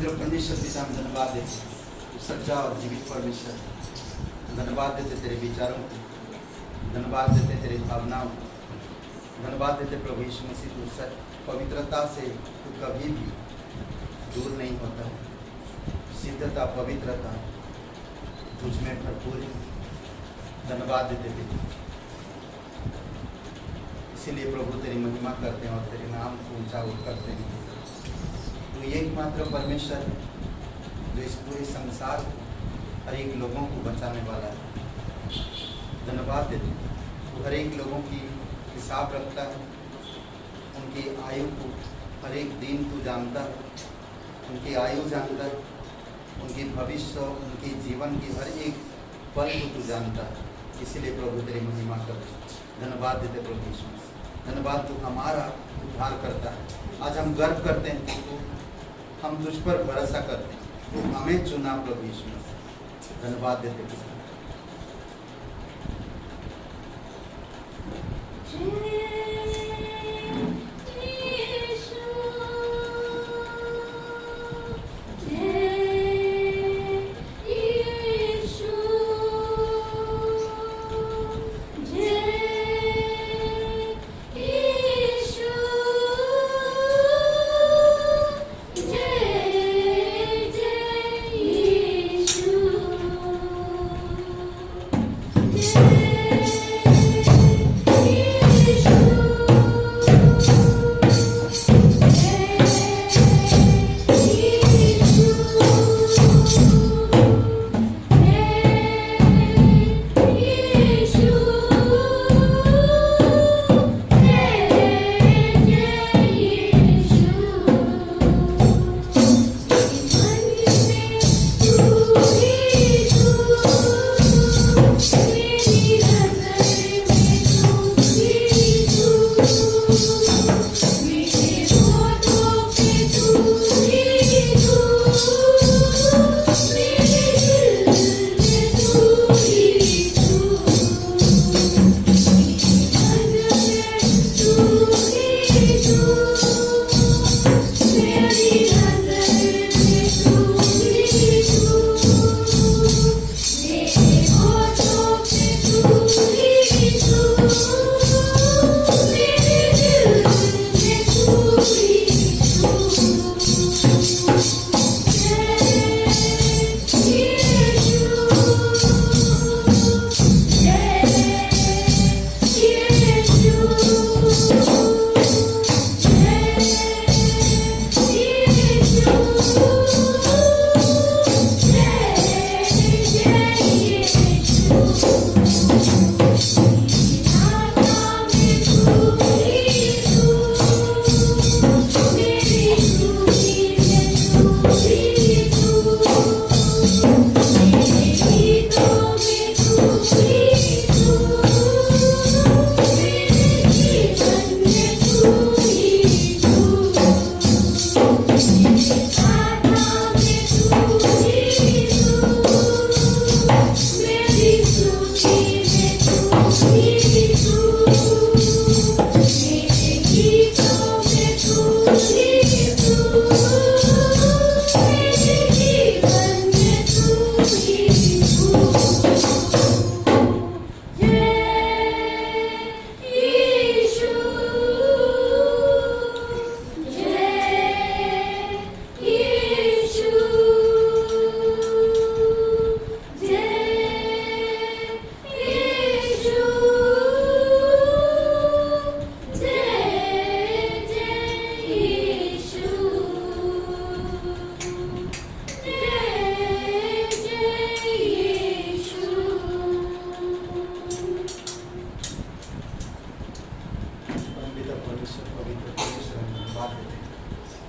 पवित्र परमेश्वर पिता हम धन्यवाद देते, तो सच्चा और जीवित परमेश्वर, धन्यवाद देते तेरे विचारों को, धन्यवाद देते तेरे भावनाओं को, धन्यवाद देते प्रभु यीशु मसीह। तू सच पवित्रता से तू कभी भी दूर नहीं होता है। सिद्धता पवित्रता तुझ में भरपूर है। धन्यवाद देते थे, इसीलिए प्रभु तेरी महिमा करते हैं और तेरे नाम को ऊंचा करते हैं। तो एकमात्र परमेश्वर है जो इस पूरे संसार को, हर एक लोगों को बचाने वाला है। धन्यवाद देते तो हर एक लोगों की हिसाब रखता है, उनकी आयु को हर एक दिन तू जानता है, उनकी आयु जानता है, उनकी भविष्य, उनकी जीवन की हर एक पल को तू जानता है। इसीलिए प्रभु तेरी महिमा करते। धन्यवाद देते प्रभु यीशु, धन्यवाद तू हमारा उद्धार करता है। आज हम गर्व करते हैं तो हम तुझ पर भरोसा करते हैं, तू हमें चुना प्रभु यीशु। धन्यवाद देते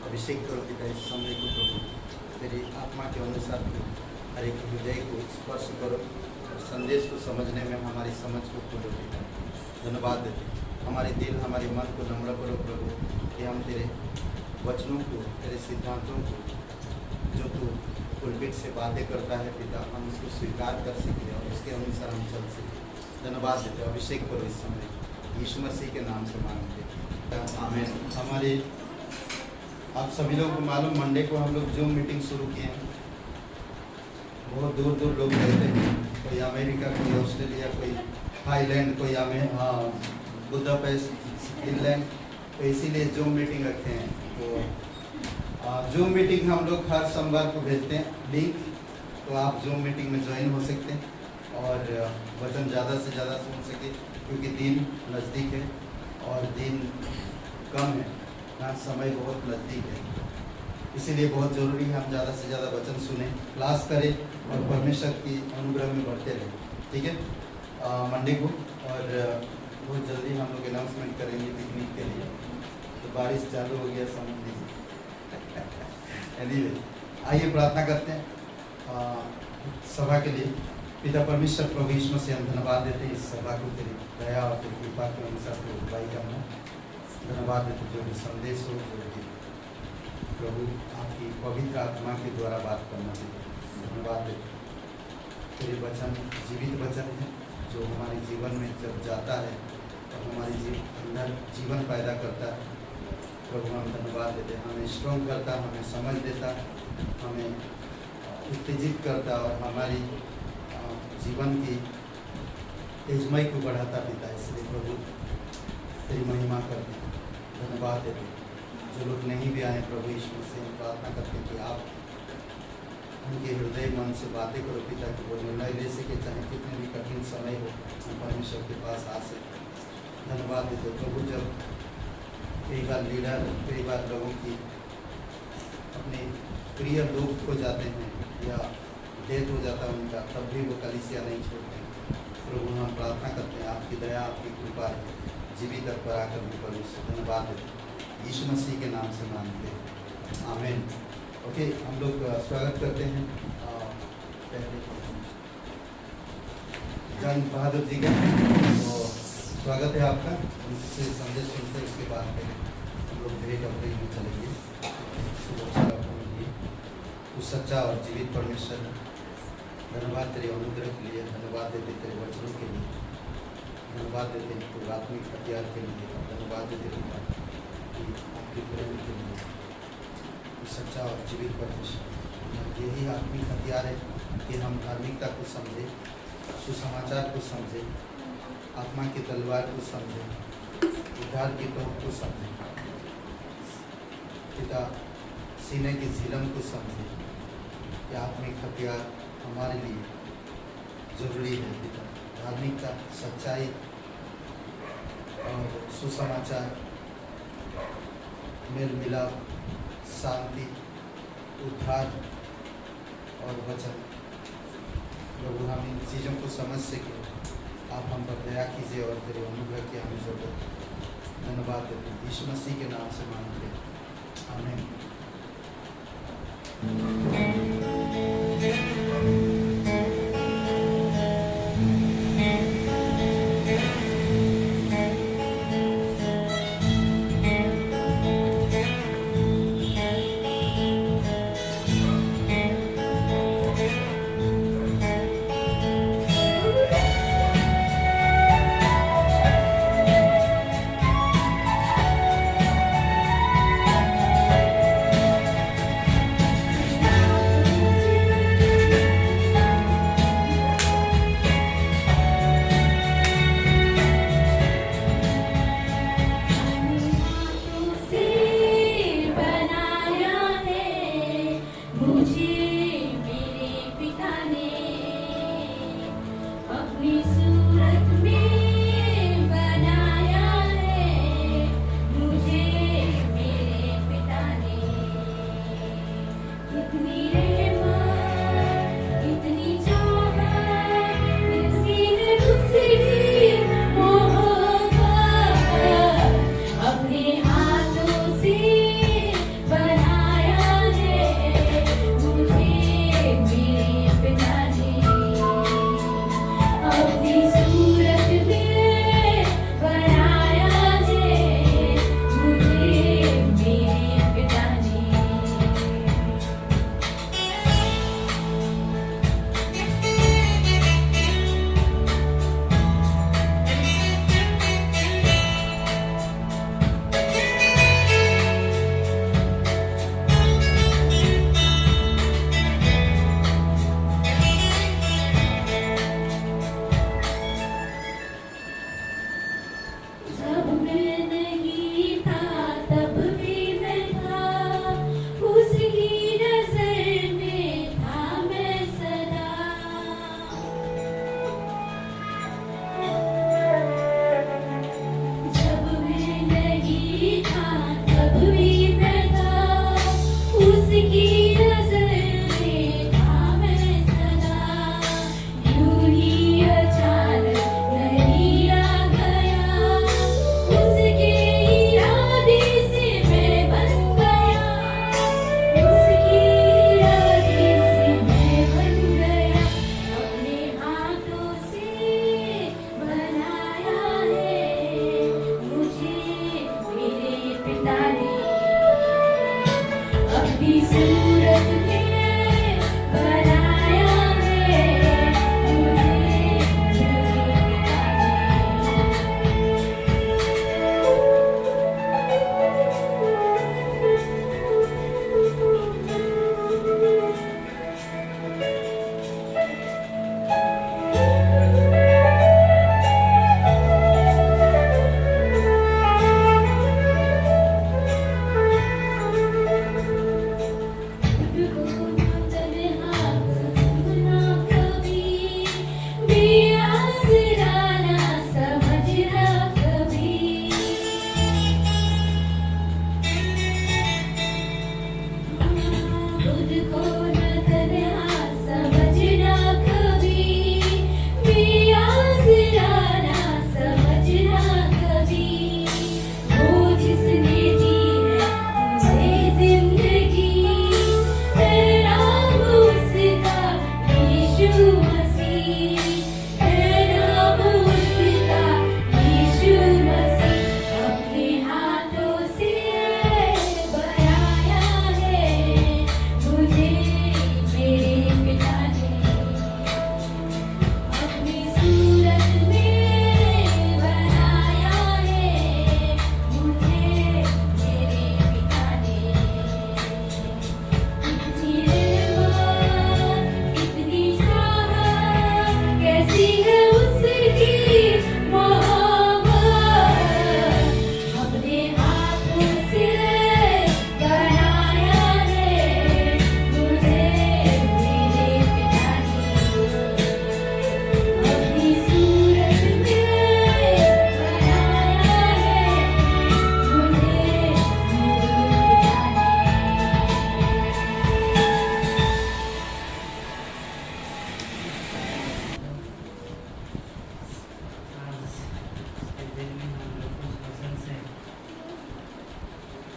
अभिषेक करो पिता इस समय को प्रभु तेरी आत्मा के अनुसार हर एक हृदय को स्पर्श करो और संदेश को समझने में हमारी समझ को खोलो पिता। धन्यवाद देते, हमारे दिल हमारे मन को नम्र करो प्रभु कि हम तेरे वचनों को, तेरे सिद्धांतों को, जो तू पुलपिट से बातें करता है पिता, हम उसको स्वीकार कर सकें और उसके अनुसार हम चल सकें। धन्यवाद देते, अभिषेक करो इस समय यीशु मसीह के नाम से मांगते आमीन। हमारे आप सभी लोगों को मालूम, मंडे को हम लोग जूम मीटिंग शुरू किए हैं। बहुत दूर दूर लोग रहते हैं, कोई अमेरिका, कोई ऑस्ट्रेलिया, कोई थाईलैंड, कोई बुदापेस्ट, इंग्लैंड, तो इसीलिए जूम मीटिंग रखते हैं। तो जूम मीटिंग हम लोग हर सोमवार को भेजते हैं लिंक, तो आप जूम मीटिंग में ज्वाइन हो सकते हैं और वचन ज़्यादा से ज़्यादा सुन सके, क्योंकि दिन नज़दीक है और दिन कम है ना, समय बहुत नज़दीक है। इसीलिए बहुत ज़रूरी है हम ज़्यादा से ज़्यादा वचन सुने, क्लास करें और परमेश्वर की अनुग्रह में बढ़ते रहें। ठीक है, मंडे को, और बहुत जल्दी हम लोग अनाउंसमेंट करेंगे पिकनिक के लिए। तो बारिश चालू हो गया, समझ लीजिए। एनीवे, आइए प्रार्थना करते हैं सभा के लिए। पिता परमेश्वर प्रभु यीशु से हम धन्यवाद देते हैं इस सभा को तेरी दया और तेरी कृपा के अनुसार तो उपाय करना। धन्यवाद देते जो भी संदेश हो, जो भी प्रभु आपकी पवित्र आत्मा के द्वारा बात करना चाहिए। धन्यवाद देते तेरे वचन जीवित वचन है, जो हमारे जीवन में जब जाता है तो हमारे अंदर जीवन पैदा करता है। प्रभु हम धन्यवाद देते हैं, हमें स्ट्रॉन्ग करता, हमें समझ देता, हमें उत्तेजित करता और हमारी जीवन की तेजमय को बढ़ाता पिता। इसलिए प्रभु तेरी महिमा करते हैं, धन्यवाद देते हैं। जो लोग नहीं भी आए प्रभु यीशु से हम प्रार्थना करते हैं कि आप उनके हृदय मन से बातें करो पिता, कि वो निर्णय ले सके, चाहे कितने भी कठिन समय हो हम परमेश्वर के पास आ सके। धन्यवाद देते प्रभु। जब कई बार लीडर, कई बार लोगों की अपने प्रिय लोग खो जाते हैं या डेथ हो जाता है उनका, तब भी वो कलीसिया नहीं छोड़ते हैं। प्रभु हम प्रार्थना करते हैं आपकी दया, आपकी कृपा जीवित पर आकर भी परमेश्वर धन्यवाद देते हैं, यीशु मसीह के नाम से मांगते हैं, आमीन। ओके, हम लोग स्वागत करते हैं जान बहादुर जी का। तो स्वागत है आपका, उनसे संदेश सुनते हैं, उसके बाद हम लोग भेंट अपने में चलेंगे। तो सच्चा और जीवित परमेश्वर, धन्यवाद तेरे अनुग्रह के लिए, धन्यवाद देते तेरे वचनों के लिए, धन्यवाद देते हैं तो आत्मिक हथियार के लिए, धन्यवाद देते हैं आपके प्रेम के लिए। सच्चा और जीवित परमेश्वर, यही आत्मिक हथियार है कि हम धार्मिकता को समझें, सुसमाचार को समझें, आत्मा की तलवार को समझें, उद्धार की तोप को समझें, पिता सीने की झिलम को समझें। कि आत्मिक हथियार हमारे लिए जरूरी है पिता। धार्मिकता, सच्चाई और सुसमाचार, मेल मिलाप, शांति, उद्धार और वचन। प्रभु हम इन चीज़ों को समझ सके, आप हम पर दया कीजिए और तेरे अनुग्रह की हमें जरूरत है। धन्यवाद देते हैं, यीशु मसीह के नाम से मांगते हैं, आमीन।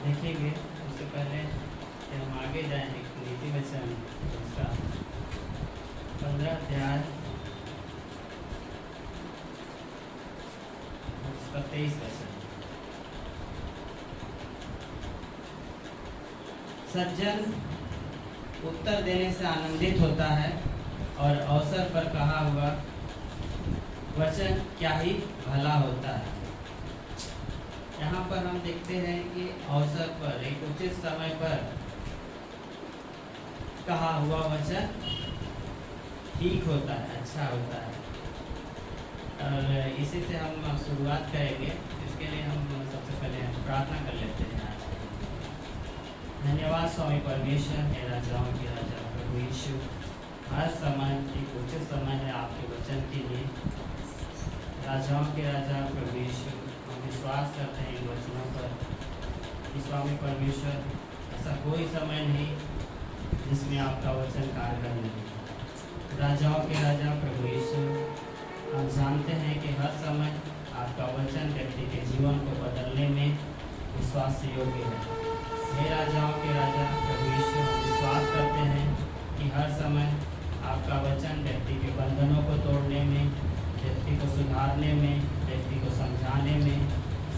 देखेंगे। उससे पहले कि हम आगे जाएंगे नीति वचन उसका 15 अध्याय उसका 23 वचन। सज्जन उत्तर देने से आनंदित होता है और अवसर पर कहा हुआ वचन क्या ही भला होता है। यहाँ पर हम देखते हैं कि अवसर पर एक उचित समय पर कहा हुआ वचन ठीक होता है, अच्छा होता है। और इसी से हम शुरुआत करेंगे। इसके लिए हम सबसे पहले प्रार्थना कर लेते हैं। धन्यवाद स्वामी परमेश्वर, हे राजाओं के राजा प्रभु यीशु, हर समय एक उचित समय है आपके वचन के लिए। राजाओं के राजा प्रभु यीशु, हम विश्वास करते हैं इन वचनों पर कि स्वामी परमेश्वर ऐसा कोई समय नहीं जिसमें आपका वचन कारगर नहीं। राजाओं के राजा प्रभु यीशु, हम जानते हैं कि हर समय आपका वचन व्यक्ति के जीवन को बदलने में विश्वास योग्य है। हे राजाओं के राजा प्रभु यीशु, हम विश्वास करते हैं कि हर समय आपका वचन व्यक्ति के बंधनों को तोड़ने में, व्यक्ति को सुधारने में, व्यक्ति को समझाने में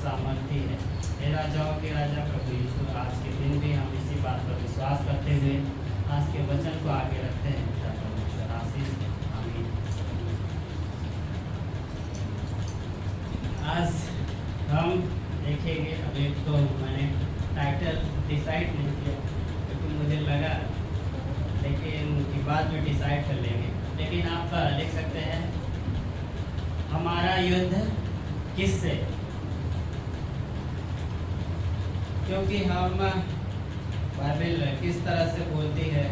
सामर्थ्य है। हे राजाओं के राजा प्रभु यीशु, आज के दिन भी हम इसी बात पर विश्वास करते हुए आज के वचन को आगे रखते हैं। पिता परमेश्वर आशीष दे, आमीन। आज हम देखेंगे, अभी तो मैंने टाइटल डिसाइड नहीं किया क्योंकि मुझे लगा, लेकिन उनकी बाद में डिसाइड कर लेंगे। लेकिन आप लिख सकते हैं हमारा युद्ध किससे, क्योंकि हम बाइबल किस तरह से बोलती है,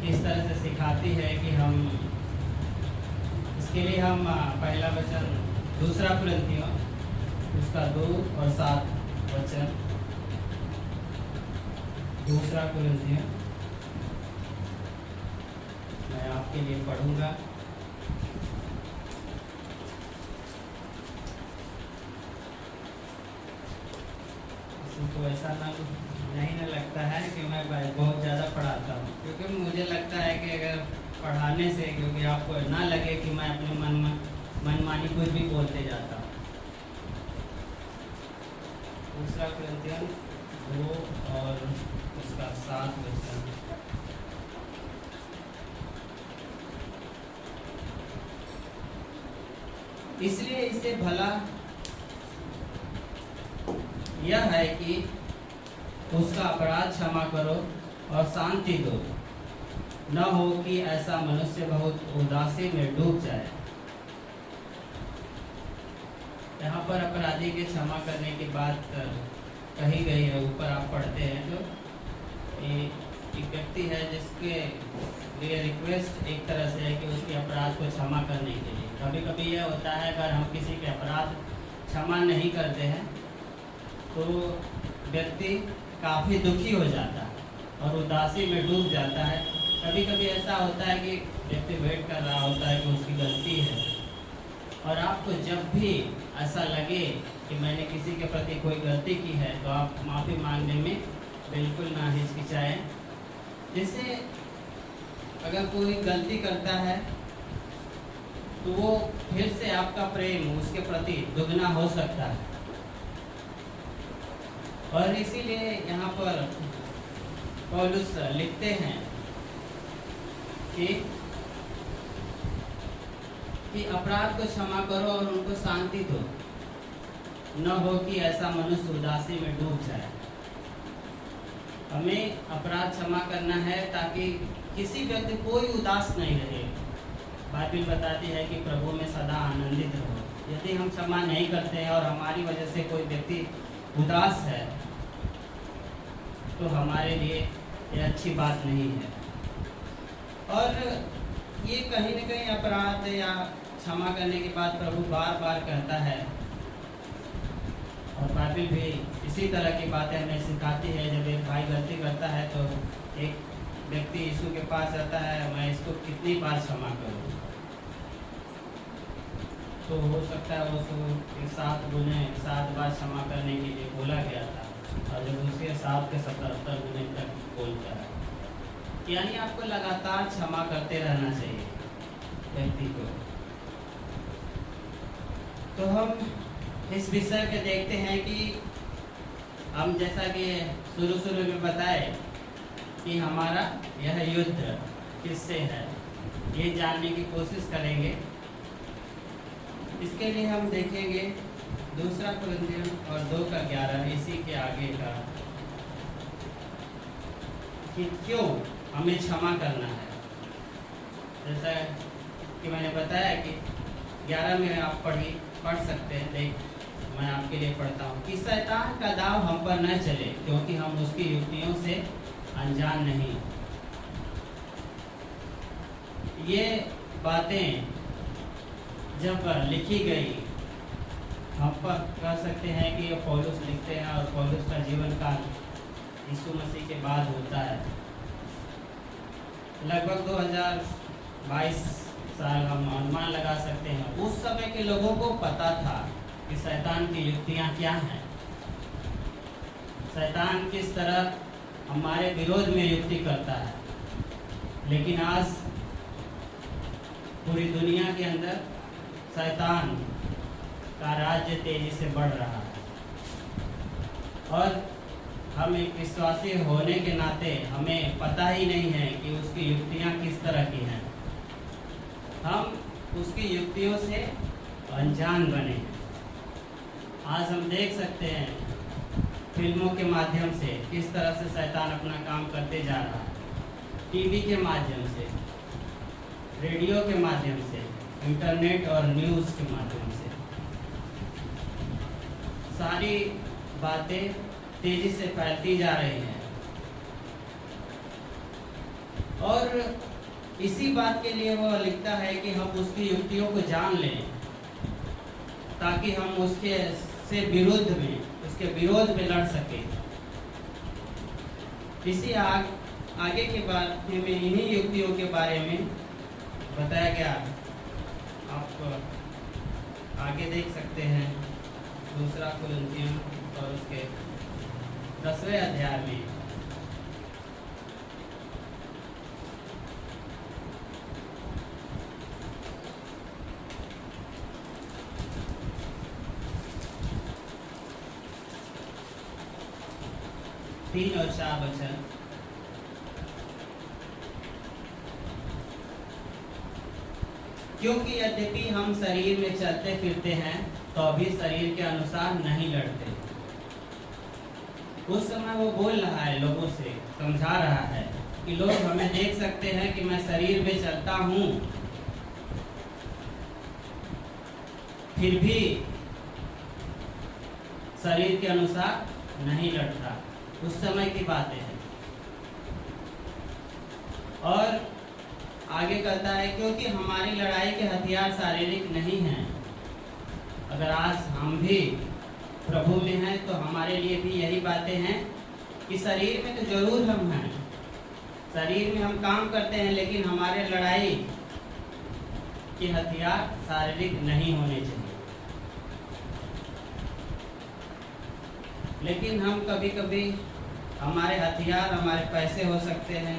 किस तरह से सिखाती है कि हम, इसके लिए हम पहला वचन 2 कुरिन्थियों उसका 2 और 7 वचन, 2 कुरिन्थियों मैं आपके लिए पढ़ूंगा। तो ऐसा नहीं ना लगता है कि मैं बहुत ज़्यादा पढ़ाता हूँ, क्योंकि मुझे लगता है कि अगर पढ़ाने से, क्योंकि आपको ना लगे कि मैं अपने मनमानी कुछ भी बोलते जाता हूँ। दूसरा कुरिन्थियन 2 और उसका 7 वचन। इसलिए इससे भला यह है कि उसका अपराध क्षमा करो और शांति दो, न हो कि ऐसा मनुष्य बहुत उदासी में डूब जाए। यहाँ पर अपराधी के क्षमा करने की बात कही गई है। ऊपर आप पढ़ते हैं जो एक व्यक्ति है जिसके लिए रिक्वेस्ट एक तरह से है कि उसके अपराध को क्षमा करने के लिए। कभी कभी यह होता है अगर हम किसी के अपराध क्षमा नहीं करते हैं तो व्यक्ति काफ़ी दुखी हो जाता है और उदासी में डूब जाता है। कभी कभी ऐसा होता है कि व्यक्ति वेट कर रहा होता है कि उसकी गलती है, और आपको जब भी ऐसा लगे कि मैंने किसी के प्रति कोई गलती की है तो आप माफ़ी मांगने में बिल्कुल ना हिचकिचाएं। जैसे अगर कोई गलती करता है तो वो फिर से आपका प्रेम उसके प्रति दुगना हो सकता है। और इसीलिए यहाँ पर पौलुस लिखते हैं कि अपराध को क्षमा करो और उनको शांति दो, न हो कि ऐसा मनुष्य उदासी में डूब जाए। हमें अपराध क्षमा करना है ताकि किसी व्यक्ति कोई उदास नहीं रहे। बाइबल बताती है कि प्रभु में सदा आनंदित रहो। यदि हम क्षमा नहीं करते हैं और हमारी वजह से कोई व्यक्ति उदास है तो हमारे लिए ये अच्छी बात नहीं है। और ये कहीं न कहीं अपराध या क्षमा करने के बाद प्रभु बार बार कहता है, और बाइबल भी इसी तरह की बातें हमें सिखाती है। जब एक भाई गलती करता है तो एक व्यक्ति यीशु के पास आता है, मैं इसको कितनी बार क्षमा करूं? तो हो सकता है उसको 7 गुने 7 बार क्षमा करने के लिए बोला गया था, और जब उसके 7 के 77 गुने तक बोलता है, यानी आपको लगातार क्षमा करते रहना चाहिए व्यक्ति को। तो हम इस विषय पे देखते हैं कि हम जैसा कि शुरू में बताए कि हमारा यह युद्ध किससे है, ये जानने की कोशिश करेंगे। इसके लिए हम देखेंगे दूसरा कुरिन्थियन और 2:11 इसी के आगे का, कि क्यों हमें क्षमा करना है। जैसा कि मैंने बताया कि 11 में आप पढ़ सकते हैं। देख, मैं आपके लिए पढ़ता हूँ कि शैतान का दाव हम पर न चले, क्योंकि हम उसकी युक्तियों से अनजान नहीं। ये बातें जब लिखी गई, हम पर कह सकते हैं कि ये पौलुस लिखते हैं, और पौलुस का जीवन काल यीशु मसीह के बाद होता है। लगभग 2022 साल हम अनुमान लगा सकते हैं। उस समय के लोगों को पता था कि शैतान की युक्तियां क्या हैं, शैतान किस तरह हमारे विरोध में युक्ति करता है। लेकिन आज पूरी दुनिया के अंदर शैतान का राज्य तेजी से बढ़ रहा है, और हम एक विश्वासी होने के नाते हमें पता ही नहीं है कि उसकी युक्तियां किस तरह की हैं। हम उसकी युक्तियों से अनजान बने। आज हम देख सकते हैं फिल्मों के माध्यम से किस तरह से शैतान अपना काम करते जा रहा है, टीवी के माध्यम से, रेडियो के माध्यम से, इंटरनेट और न्यूज़ के माध्यम से। सारी बातें तेजी से फैलती जा रही हैं, और इसी बात के लिए वह लिखता है कि हम उसकी युक्तियों को जान लें, ताकि हम उसके से विरुद्ध में, उसके विरोध में लड़ सकें। इसी आगे के बाद में इन्हीं युक्तियों के बारे में बताया गया। आप आगे देख सकते हैं दूसरा कुरिन्थियन और उसके 10वें अध्याय में। 3 और 4 वचन। क्योंकि यद्यपि हम शरीर में चलते फिरते हैं तो भी शरीर के अनुसार नहीं लड़ते। उस समय वो बोल रहा है, लोगों से समझा रहा है कि लोग हमें देख सकते हैं कि मैं शरीर में चलता हूँ, फिर भी शरीर के अनुसार नहीं लड़ता। उस समय की बातें हैं। और आगे कहता है, क्योंकि हमारी लड़ाई के हथियार शारीरिक नहीं हैं। अगर आज हम भी प्रभु में हैं तो हमारे लिए भी यही बातें हैं कि शरीर में तो जरूर हम हैं, शरीर में हम काम करते हैं, लेकिन हमारे लड़ाई के हथियार शारीरिक नहीं होने चाहिए। लेकिन हम कभी कभी हमारे हथियार हमारे पैसे हो सकते हैं,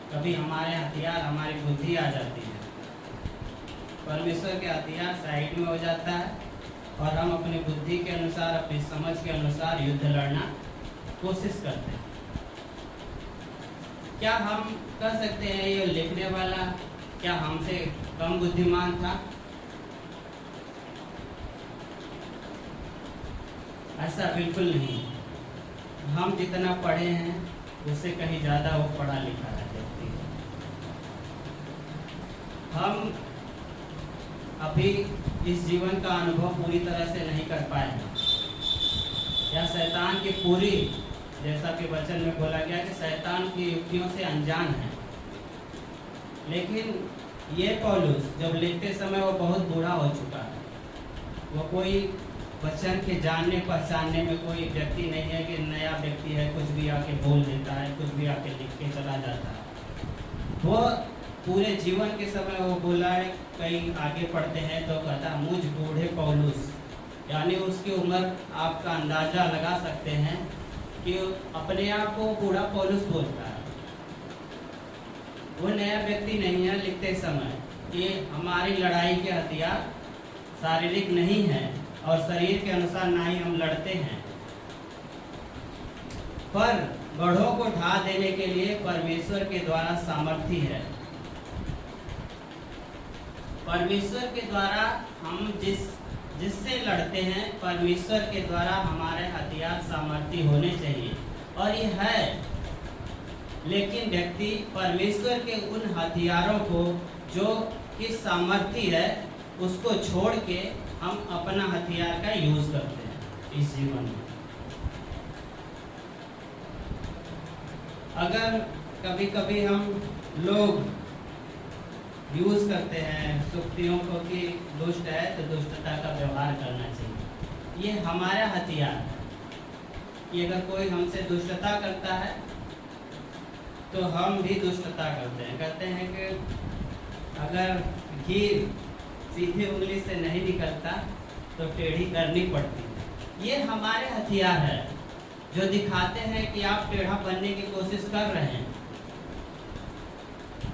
कभी हमारे हथियार हमारी बुद्धि आ जाती है। परमेश्वर के हथियार साइड में हो जाता है और हम अपनी बुद्धि के अनुसार, अपनी समझ के अनुसार युद्ध लड़ना कोशिश करते हैं। क्या हम कह सकते हैं ये लिखने वाला क्या हमसे कम बुद्धिमान था? ऐसा बिल्कुल नहीं। हम जितना पढ़े हैं उससे कहीं ज़्यादा वो पढ़ा लिखा है। हम अभी इस जीवन का अनुभव पूरी तरह से नहीं कर पाए हैं, या शैतान की पूरी, जैसा कि वचन में बोला गया कि शैतान की युक्तियों से अनजान है। लेकिन ये पौलुस जब लिखते समय वो बहुत बूढ़ा हो चुका है। वो कोई वचन के जानने पहचानने में कोई व्यक्ति नहीं है कि नया व्यक्ति है, कुछ भी आके बोल देता है, कुछ भी आके लिख के चला जाता है। वो पूरे जीवन के समय वो बोला है, कई आगे पढ़ते हैं तो कहता है, मुझ बूढ़े पौलुस, यानी उसकी उम्र आपका अंदाजा लगा सकते हैं कि अपने आप को बूढ़ा पौलुस बोलता है। वो नया व्यक्ति नहीं है लिखते समय कि हमारी लड़ाई के हथियार शारीरिक नहीं है और शरीर के अनुसार ना ही हम लड़ते हैं, पर गढ़ों को ढा देने के लिए परमेश्वर के द्वारा सामर्थ्य है। परमेश्वर के द्वारा हम जिससे लड़ते हैं, परमेश्वर के द्वारा हमारे हथियार सामर्थ्य होने चाहिए, और ये है। लेकिन व्यक्ति परमेश्वर के उन हथियारों को जो कि सामर्थ्य है उसको छोड़ के हम अपना हथियार का यूज करते हैं इस जीवन में। अगर कभी कभी हम लोग यूज करते हैं सुक्तियों को कि दुष्ट है तो दुष्टता का व्यवहार करना चाहिए, ये हमारा हथियार है कि अगर कोई हमसे दुष्टता करता है तो हम भी दुष्टता करते हैं। कहते हैं कि अगर घी सीधी उंगली से नहीं निकलता तो टेढ़ी करनी पड़ती है। ये हमारे हथियार है जो दिखाते हैं कि आप टेढ़ा बनने की कोशिश कर रहे हैं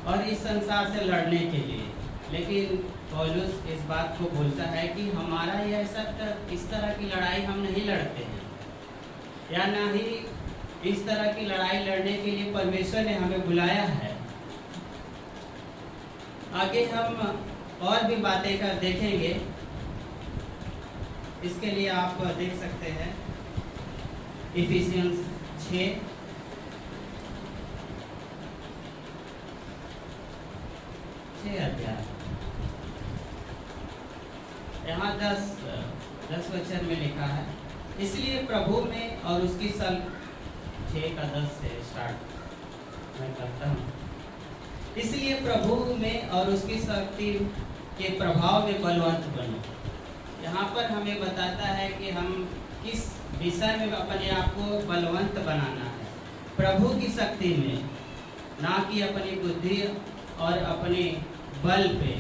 और इस संसार से लड़ने के लिए। लेकिन पौलुस इस बात को बोलता है कि हमारा यह सब इस तरह की लड़ाई हम नहीं लड़ते हैं, या ना ही इस तरह की लड़ाई लड़ने के लिए परमेश्वर ने हमें बुलाया है। आगे हम और भी बातें कर देखेंगे। इसके लिए आप देख सकते हैं इफिसियंस 6 अध्याय, यहाँ 10 वचन में लिखा है, इसलिए प्रभु में और उसकी 6 का 10 से स्टार्ट मैं करता हूँ। इसलिए प्रभु में और उसकी शक्ति के प्रभाव में बलवंत बनो। यहाँ पर हमें बताता है कि हम किस विषय में अपने आप को बलवंत बनाना है, प्रभु की शक्ति में, ना कि अपनी बुद्धि और अपने बल पे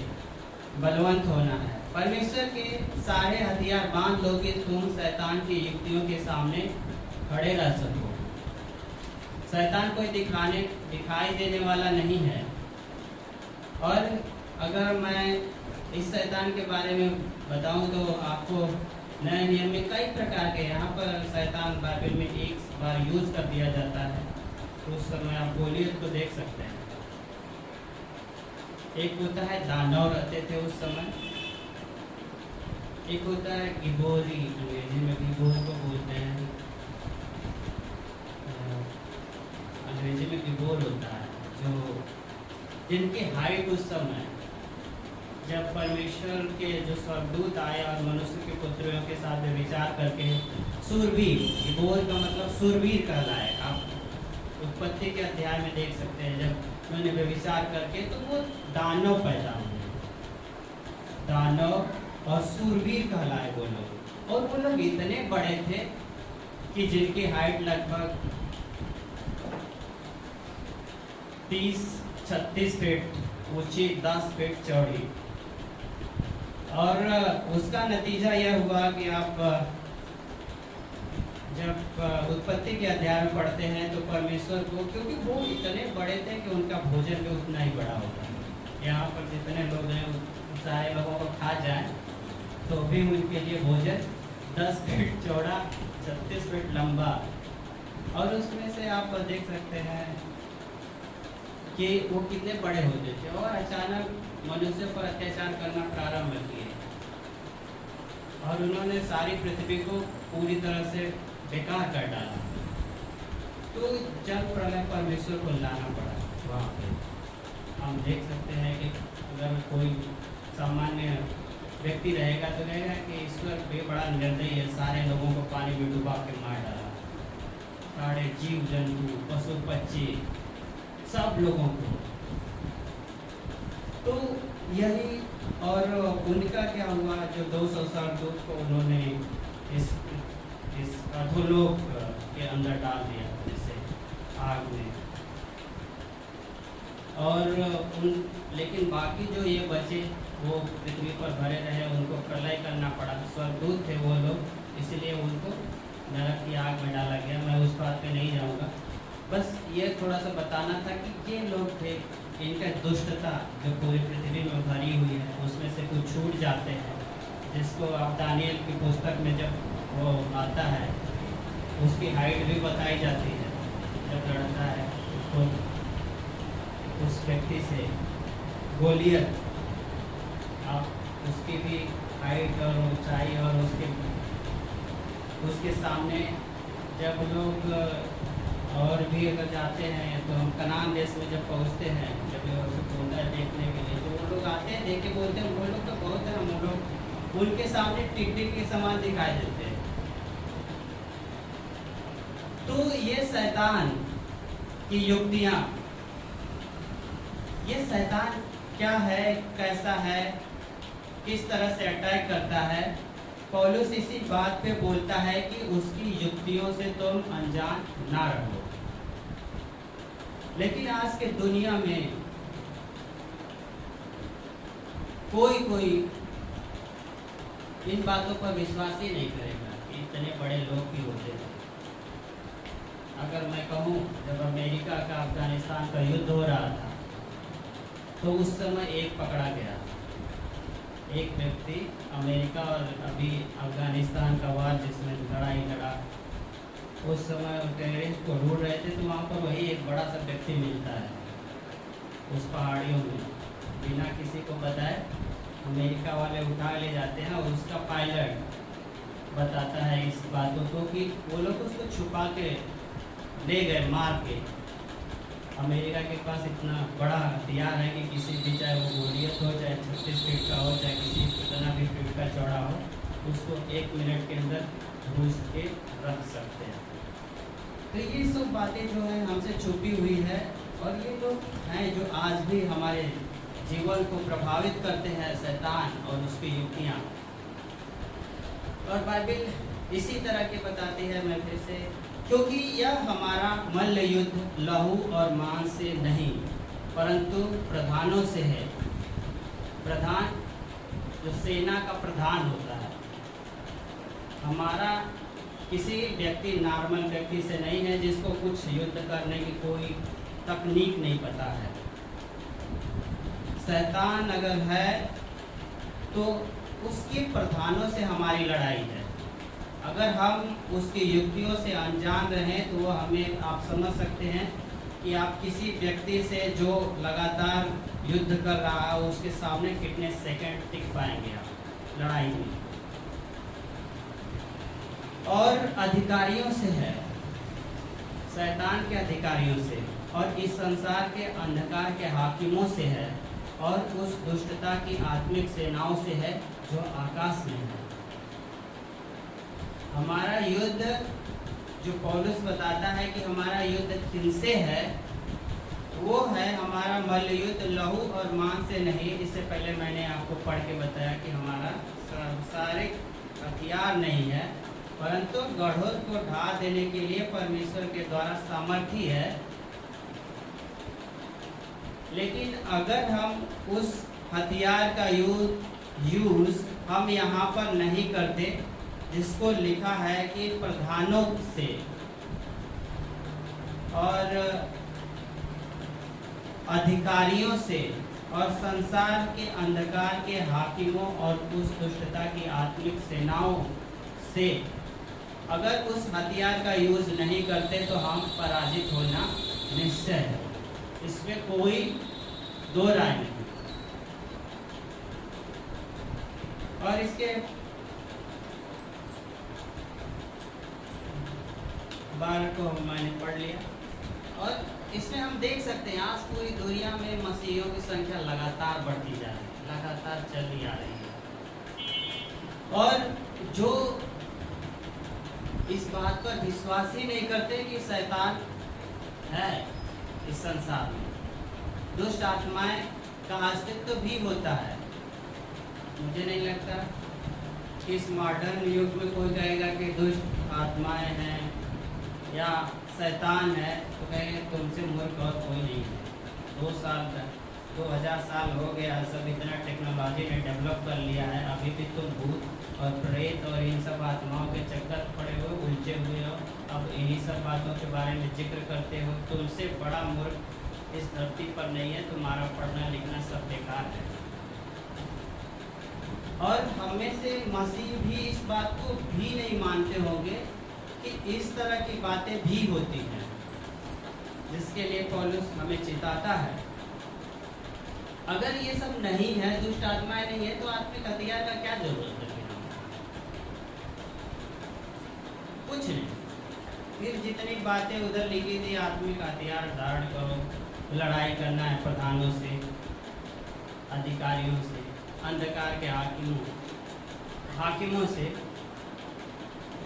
बलवंत होना है। परमेश्वर के सारे हथियार बांध लो कि तुम शैतान की युक्तियों के सामने खड़े रह सको। शैतान कोई दिखाई देने वाला नहीं है। और अगर मैं इस शैतान के बारे में बताऊं तो आपको नए नियम में कई प्रकार के, यहाँ पर शैतान बाइबल में एक बार यूज़ कर दिया जाता है, तो उस समय आप गोलियत को देख सकते हैं। एक होता है दानव रहते थे उस समय, एक होता है गिबोरी, अंग्रेजी में गिबोर को बोलते हैं, अंग्रेजी में गिबोर होता है, जो जिनकी हाइट उस समय जब परमेश्वर के जो स्वर्गदूत आए और मनुष्य के पुत्रों के साथ में विचार करके सूरवीर, गिबोर का मतलब सूरवीर कहलाए। आप उत्पत्ति के अध्याय में देख सकते हैं, जब उन्होंने व्यभिचार करके तो वो दानव पैदा हुए, दानव और सूरवीर कहलाए वो लोग। और वो लोग इतने बड़े थे कि जिनकी हाइट लगभग 30-36 फीट ऊंची, 10 फीट चौड़ी। और उसका नतीजा यह हुआ कि आप जब उत्पत्ति के अध्याय में पढ़ते हैं तो परमेश्वर को, क्योंकि वो इतने बड़े थे कि उनका भोजन भी उतना ही बड़ा होता है। यहाँ पर जितने लोग हैं सारे लोगों को खा जाए तो भी उनके लिए भोजन 10 फीट चौड़ा, 36 फीट लंबा। और उसमें से आप देख सकते हैं कि वो कितने बड़े होते थे और अचानक मनुष्य पर अत्याचार करना प्रारंभ किए और उन्होंने सारी पृथ्वी को पूरी तरह से बेकार कर डाला। तो जल प्रलय परमेश्वर को लाना पड़ा वहाँ पे। हम देख सकते हैं कि अगर कोई सामान्य व्यक्ति रहेगा तो कहेगा कि ईश्वर भी बड़ा निर्दयी है, सारे लोगों को पानी में डुबा के मार डाला, सारे जीव जंतु पशु पक्षी सब लोगों को। तो यही, और उनका क्या हुआ, जो 200 साल दूत को उन्होंने इस अधोलोक के अंदर डाल दिया, जैसे आग में। और लेकिन बाकी जो ये बचे वो पृथ्वी पर भरे रहे, उनको प्रलय करना पड़ा। स्वर्गदूत थे वो लोग, इसलिए उनको नरक की आग में डाला गया। मैं उस बात पे नहीं जाऊँगा, बस ये थोड़ा सा बताना था कि ये लोग थे, इनका दुष्टता जो पूरी पृथ्वी में भरी हुई है उसमें से कुछ छूट जाते हैं, जिसको आप दानियल की पुस्तक में जब वो आता है उसकी हाइट भी बताई जाती है। जब लड़ता है उसको, उस व्यक्ति से गोलियत, आप उसकी भी हाइट और ऊंचाई और उसके सामने जब लोग और भी अगर जाते हैं तो हम कनान देश में जब पहुंचते हैं, जब होता है देखने के लिए, तो वो लोग आते हैं, देख के बोलते हैं वो लोग तो बहुत है, हम लोग उनके सामने टिकटिक के समान दिखाई देते हैं। तो ये शैतान की युक्तियाँ, ये शैतान क्या है, कैसा है, किस तरह से अटैक करता है, पौलुस इसी बात पे बोलता है कि उसकी युक्तियों से तुम अनजान ना रहो। लेकिन आज के दुनिया में कोई इन बातों पर विश्वास ही नहीं करेगा कि इतने बड़े लोग भी होते हैं। अगर मैं कहूँ, जब अमेरिका का अफगानिस्तान का युद्ध हो रहा था तो उस समय एक पकड़ा गया, एक व्यक्ति, अमेरिका और अभी अफगानिस्तान का वार जिसमें लड़ाई लड़ा, उस समय टेररिस्ट को ढूंढ रहे थे, तो वहाँ पर वही एक बड़ा सा व्यक्ति मिलता है उस पहाड़ियों में, बिना किसी को बताए अमेरिका वाले उठा ले जाते हैं। और उसका पायलट बताता है इस बातों को कि वो लोग उसको छुपा के ले गए, मार के। अमेरिका के पास इतना बड़ा हथियार है कि किसी भी, चाहे वो गोलियत हो, चाहे 36 फीट का हो, चाहे किसी कितना भी फीट का चौड़ा हो, उसको 1 मिनट के अंदर घुस के रख सकते हैं। तो ये सब बातें जो है हमसे छुपी हुई है, और ये लोग हैं जो आज भी हमारे जीवन को प्रभावित करते हैं, शैतान और उसकी युक्तियाँ। और बाइबल इसी तरह के बताती है, मैं फिर से, क्योंकि यह हमारा मल्ल युद्ध लहू और मांस से नहीं परंतु प्रधानों से है। प्रधान जो सेना का प्रधान होता है, हमारा किसी व्यक्ति, नॉर्मल व्यक्ति से नहीं है जिसको कुछ युद्ध करने की कोई तकनीक नहीं पता है। शैतान अगर है तो उसके प्रधानों से हमारी लड़ाई है। अगर हम उसकी युक्तियों से अनजान रहें तो वो हमें आप समझ सकते हैं कि आप किसी व्यक्ति से जो लगातार युद्ध कर रहा है उसके सामने कितने सेकंड टिक पाएंगे आप लड़ाई में। और अधिकारियों से है, शैतान के अधिकारियों से और इस संसार के अंधकार के हाकिमों से है और उस दुष्टता की आत्मिक सेनाओं से है जो आकाश में है। हमारा युद्ध जो पौलुस बताता है कि हमारा युद्ध किनसे है, वो है हमारा मल्ल युद्ध लहू और मांस से नहीं। इससे पहले मैंने आपको पढ़ के बताया कि हमारा सांसारिक हथियार नहीं है, परंतु गढ़ों को ढा देने के लिए परमेश्वर के द्वारा सामर्थ्य है। लेकिन अगर हम उस हथियार का यूज हम यहाँ पर नहीं करते, जिसको लिखा है कि प्रधानों से और अधिकारियों से और संसार के अंधकार के हाकिमों और उस दुष्टता की आत्मिक सेनाओं से अगर उस हथियार का यूज नहीं करते तो हम पराजित होना निश्चय है। इसमें कोई दो राय नहीं। और इसके बार को मैंने पढ़ लिया और इसमें हम देख सकते हैं आज पूरी दुनिया में मसीहियों की संख्या लगातार बढ़ती जा रही है, लगातार चली आ रही है। और जो इस बात पर विश्वास ही नहीं करते कि शैतान है इस संसार में, दुष्ट आत्माएं का अस्तित्व भी होता है। मुझे नहीं लगता कि इस मॉडर्न युग में कोई कहेगा कि दुष्ट आत्माएं हैं या शैतान है तो कहेंगे तुमसे मूर्ख और कोई नहीं है। 2000 साल हो गया, सब इतना टेक्नोलॉजी ने डेवलप कर लिया है, अभी भी तुम भूत और प्रेत और इन सब आत्माओं के चक्कर पड़े हुए उलझे हुए हो। अब इन्हीं सब बातों के बारे में जिक्र करते हो। तुमसे बड़ा मूर्ख इस धरती पर नहीं है, तुम्हारा पढ़ना लिखना सब बेकार है। और हमें से मसीह भी इस बात को भी नहीं मानते होंगे कि इस तरह की बातें भी होती हैं, जिसके लिए पौलुस हमें चिताता है। अगर ये सब नहीं है, दुष्ट आत्माएं नहीं है, तो आत्मिक हथियार का क्या जरूरत है? कुछ नहीं। फिर जितनी बातें उधर लिखी थी, आत्मिक हथियार धारण करो, लड़ाई करना है प्रधानों से, अधिकारियों से, अंधकार के हाकिमों से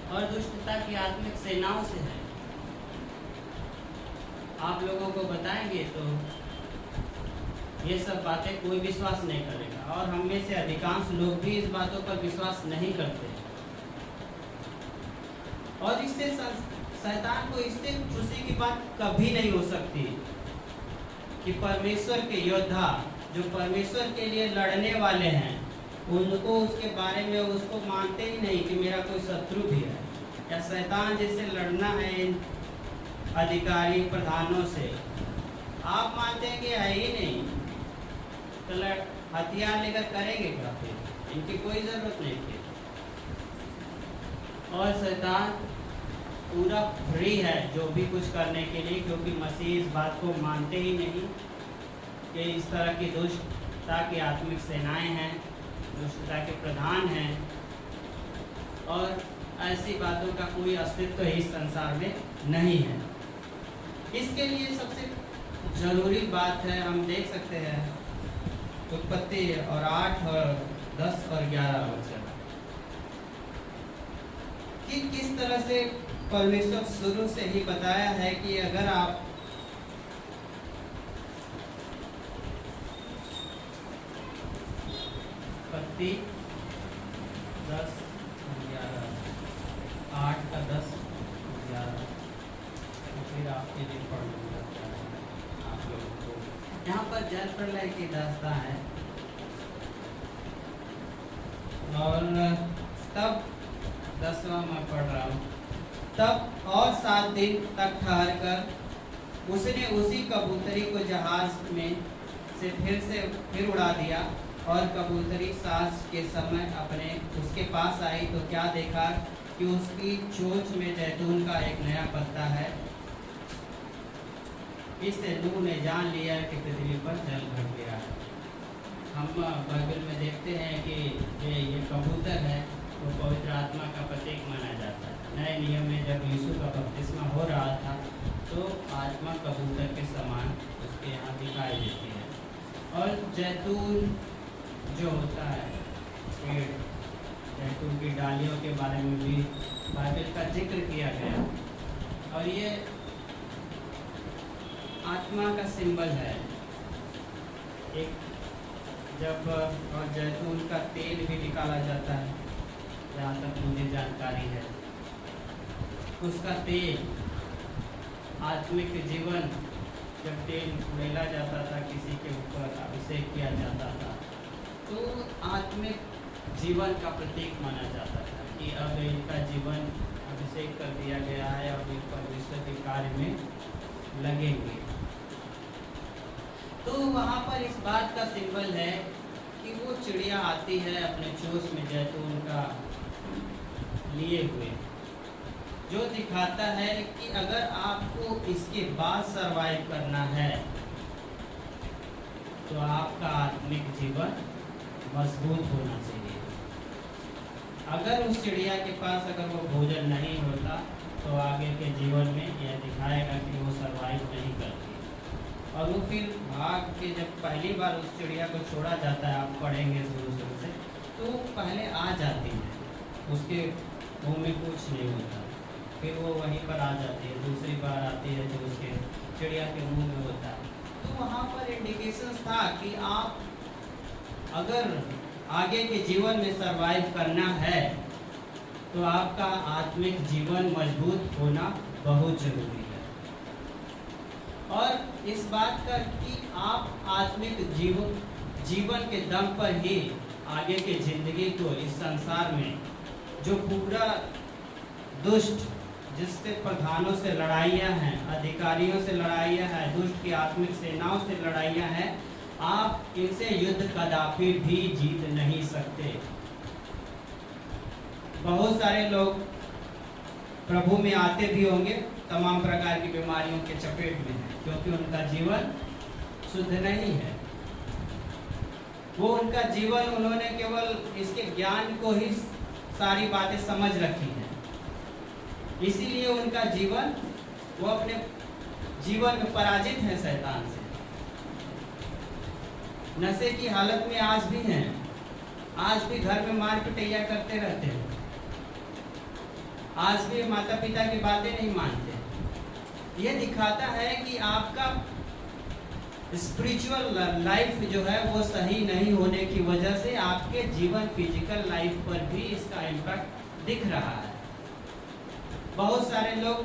और दुष्टता की आत्मिक सेनाओं से है। आप लोगों को बताएंगे तो ये सब बातें कोई विश्वास नहीं करेगा और हम में से अधिकांश लोग भी इस बातों पर विश्वास नहीं करते। और इससे शैतान को इससे खुशी की बात कभी नहीं हो सकती कि परमेश्वर के योद्धा जो परमेश्वर के लिए लड़ने वाले हैं, उनको उसके बारे में उसको मानते ही नहीं कि मेरा कोई शत्रु भी है, या शैतान जिससे लड़ना है इन अधिकारी प्रधानों से, आप मानते हैं कि है ही नहीं, तो हथियार लेकर करेंगे क्या? फिर इनकी कोई ज़रूरत नहीं थी। और शैतान पूरा फ्री है जो भी कुछ करने के लिए, क्योंकि मसीह इस बात को मानते ही नहीं कि इस तरह की दुष्टता की आत्मिक सेनाएं हैं, दुष्टता के प्रधान हैं, और ऐसी बातों का कोई अस्तित्व इस संसार में नहीं है। इसके लिए सबसे ज़रूरी बात है, हम देख सकते हैं उत्पत्ति और 8 और 10 और 11 वचन कि किस तरह से परमेश्वर शुरू से ही बताया है कि अगर आप उत्पत्ति 10 11 8 का 10 11 फिर आपके लिए पढ़ लूँगा आप लोगों को। यहाँ पर जल प्रलय की दास्तां है और तब 10वां मैं पढ़ रहा हूँ। तब और 7 दिन तक ठहर कर उसने उसी कबूतरी को जहाज में से फिर उड़ा दिया, और कबूतरी सांझ के समय अपने उसके पास आई तो क्या देखा कि उसकी चोंच में जैतून का एक नया पत्ता है। इससे नूह ने जान लिया कि पृथ्वी पर जल घट गया है। हम बाइबल में देखते हैं कि ये कबूतर है, वो पवित्र आत्मा का प्रतीक माना जाता है। नए नियम में जब यीशु का बपतिस्मा हो रहा था तो आत्मा कबूतर के समान उसके यहाँ दिखाई देती है। और जैतून जो होता है पेड़, जैतून की डालियों के बारे में भी बाइबल का जिक्र किया गया और ये आत्मा का सिंबल है। एक जब और जैतून का तेल भी निकाला जाता है, जहाँ तक मुझे जानकारी है। उसका तेल आत्मिक जीवन, जब तेल उड़ेला जाता था, किसी के ऊपर अभिषेक किया जाता था, तो आत्मिक जीवन का प्रतीक माना जाता था कि अब इनका जीवन अभिषेक कर दिया गया है, अब इन परमेश्वर के कार्य में लगेंगे। तो वहाँ पर इस बात का सिंबल है कि वो चिड़िया आती है अपने चोंच में जैतून का लिए हुए, जो दिखाता है कि अगर आपको इसके बाद सरवाइव करना है तो आपका आत्मिक जीवन मजबूत होना चाहिए। अगर उस चिड़िया के पास अगर वो भोजन नहीं होता तो आगे के जीवन में यह दिखाएगा कि वो सरवाइव नहीं करती। और वो फिर भाग के जब पहली बार उस चिड़िया को छोड़ा जाता है, आप पढ़ेंगे शुरू से, तो पहले आ जाती है, उसके मुंह में कुछ नहीं होता, फिर वो वहीं पर आ जाती है। दूसरी बार आती है जो उसके चिड़िया के मुंह में होता है। तो वहाँ पर इंडिकेशन था कि आप अगर आगे के जीवन में सरवाइव करना है तो आपका आत्मिक जीवन मजबूत होना बहुत जरूरी है। और इस बात का कि आप आत्मिक जीवन के दम पर ही आगे के जिंदगी को इस संसार में जो पूरा दुष्ट, जिससे प्रधानों से लड़ाइयाँ हैं, अधिकारियों से लड़ाइयाँ हैं, दुष्ट की आत्मिक सेनाओं से लड़ाइयाँ हैं, आप इनसे युद्ध कदापि भी जीत नहीं सकते। बहुत सारे लोग प्रभु में आते भी होंगे, तमाम प्रकार की बीमारियों के चपेट में हैं, क्योंकि उनका जीवन शुद्ध नहीं है। वो उनका जीवन, उन्होंने केवल इसके ज्ञान को ही सारी बातें समझ रखी हैं, इसीलिए उनका जीवन, वो अपने जीवन में पराजित है शैतान से। नशे की हालत में आज भी हैं, आज भी घर में मार पिटैया करते रहते हैं, आज भी माता पिता की बातें नहीं मानते। यह दिखाता है कि आपका स्पिरिचुअल लाइफ जो है वो सही नहीं होने की वजह से आपके जीवन फिजिकल लाइफ पर भी इसका इम्पैक्ट दिख रहा है। बहुत सारे लोग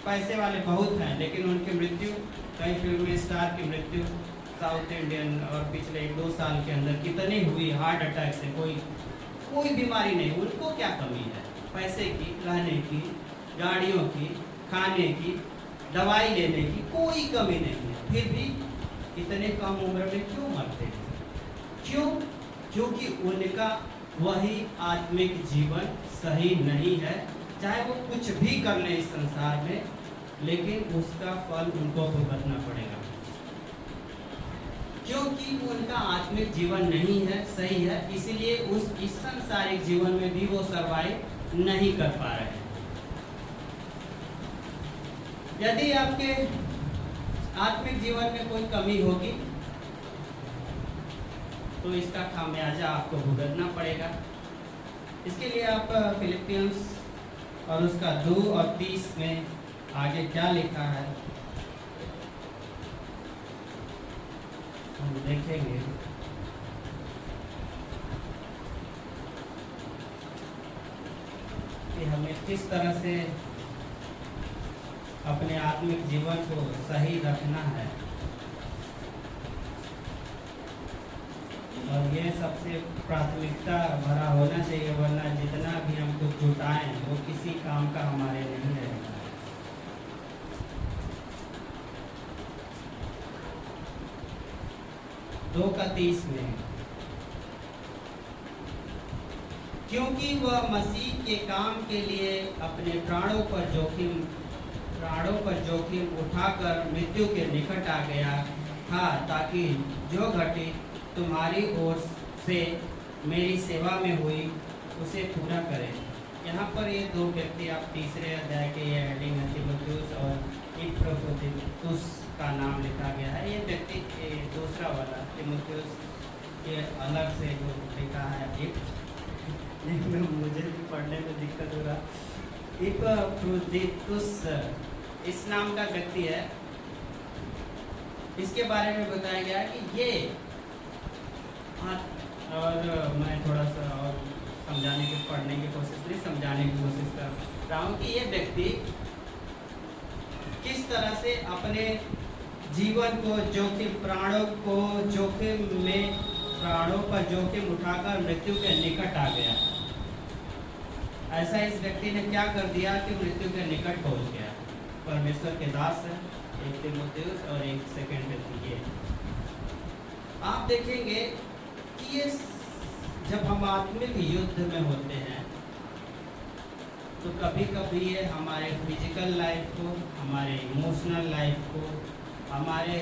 पैसे वाले बहुत हैं, लेकिन उनकी मृत्यु, कई फिल्म स्टार की मृत्यु साउथ इंडियन और पिछले 1-2 साल के अंदर कितनी हुई हार्ट अटैक से। कोई बीमारी नहीं, उनको क्या कमी है? पैसे की, रहने की, गाड़ियों की, खाने की, दवाई लेने की कोई कमी नहीं है, फिर भी इतने कम उम्र में क्यों मरते हैं? क्यों? क्योंकि उनका वही आत्मिक जीवन सही नहीं है। चाहे वो कुछ भी कर ले इस संसार में, लेकिन उसका फल उनको भुगतना पड़ेगा, क्योंकि उनका आत्मिक जीवन नहीं है, सही है। इसीलिए इस सांसारिक जीवन में भी वो सर्वाइव नहीं कर पा रहे हैं। यदि आपके आत्मिक जीवन में कोई कमी होगी तो इसका खामियाजा आपको भुगतना पड़ेगा। इसके लिए आप फिलिपियंस और उसका 2 और 30 में आगे क्या लिखा है हम देखेंगे। कि हमें किस तरह से अपने आत्मिक जीवन को सही रखना है, और ये सबसे प्राथमिकता भरा होना चाहिए, वरना जितना भी हम कुछ जुटाएं वो किसी काम का हमारे नहीं रहेगा। दो का 30 में क्योंकि वह मसीह के काम के लिए अपने प्राणों पर जोखिम उठाकर मृत्यु के निकट आ गया था, ताकि जो घटित तुम्हारी ओर से मेरी सेवा में हुई उसे पूरा करे। यहाँ पर ये दो व्यक्ति, आप तीसरे अध्याय के ये हेडिंग है तीमुथियुस और इपफ्रोदितुस का नाम लिखा गया है। ये व्यक्ति दूसरा वाला तीमुथियुस ये अलग से जो लिखा है मुझे भी पढ़ने में दिक्कत हो रहा। इपफ्रोदितुस इस नाम का व्यक्ति है। इसके बारे में बताया गया है कि ये और मैं थोड़ा सा और समझाने की समझाने की कोशिश कर रहा हूँ कि ये व्यक्ति किस तरह से अपने जीवन को प्राणों पर जोखिम उठाकर मृत्यु के निकट आ गया। ऐसा इस व्यक्ति ने क्या कर दिया कि मृत्यु के निकट पहुंच गया। परमेश्वर के दास है, एक तीमुथियुस और एक सेकंड व्यक्ति। आप देखेंगे कि ये जब हम आत्मिक युद्ध में होते हैं तो कभी कभी ये हमारे फिजिकल लाइफ को, हमारे इमोशनल लाइफ को, हमारे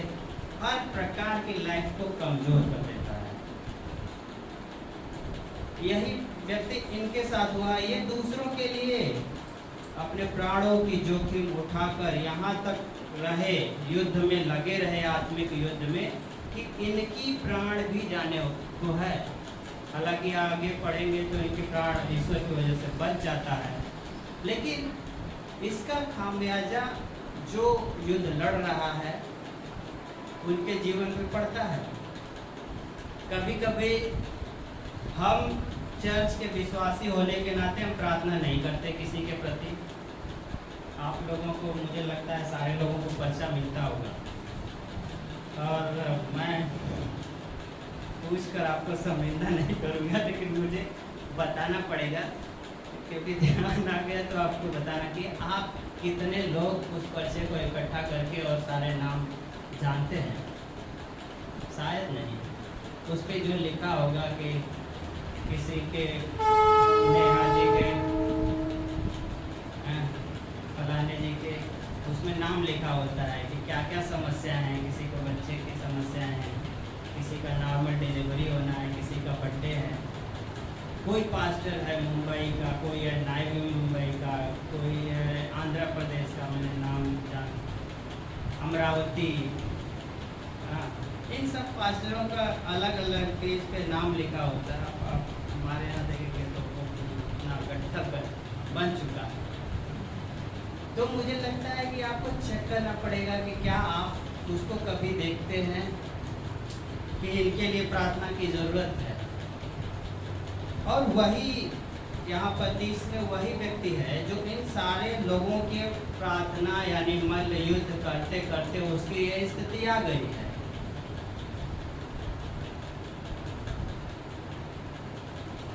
हर प्रकार की लाइफ को कमजोर कर देता है। यही व्यक्ति इनके साथ हुआ। ये दूसरों के लिए अपने प्राणों की जोखिम उठाकर यहाँ तक रहे, युद्ध में लगे रहे, आत्मिक युद्ध में, कि इनकी प्राण भी जाने को है। हालांकि आगे पढ़ेंगे तो इनके प्राण ईश्वर की वजह से बच जाता है, लेकिन इसका खामियाजा जो युद्ध लड़ रहा है उनके जीवन में पड़ता है। कभी कभी हम चर्च के विश्वासी होने के नाते हम प्रार्थना नहीं करते किसी के प्रति। आप लोगों को, मुझे लगता है सारे लोगों को पर्चा मिलता होगा, और मैं पूछ कर आपको संवेदना नहीं करूँगा, लेकिन मुझे बताना पड़ेगा क्योंकि ध्यान आ गया तो आपको बताना कि आप कितने लोग उस पर्चे को इकट्ठा करके और सारे नाम जानते हैं। शायद नहीं। उस पर जो लिखा होगा कि किसी के नेहा जी के, फलाने जी के, उसमें नाम लिखा होता है कि क्या क्या समस्या हैं। किसी को बच्चे की समस्या है, किसी का नॉर्मल डिलीवरी होना है, किसी का बर्थडे है। कोई पास्टर है मुंबई का, कोई है नायवी मुंबई का, कोई है आंध्र प्रदेश का, मैंने नाम जान, अमरावती। हाँ, इन सब पास्टरों का अलग अलग पेज पे नाम लिखा होता है। आप हमारे यहाँ देखेंगे तो इतना गठा बन चुका है। तो मुझे लगता है कि आपको चेक करना पड़ेगा कि क्या आप उसको कभी देखते हैं कि इनके लिए प्रार्थना की ज़रूरत है। और वही यहाँ पर 30 में वही व्यक्ति है जो इन सारे लोगों के प्रार्थना यानी मल्ल युद्ध करते करते उसकी ये स्थिति आ गई है।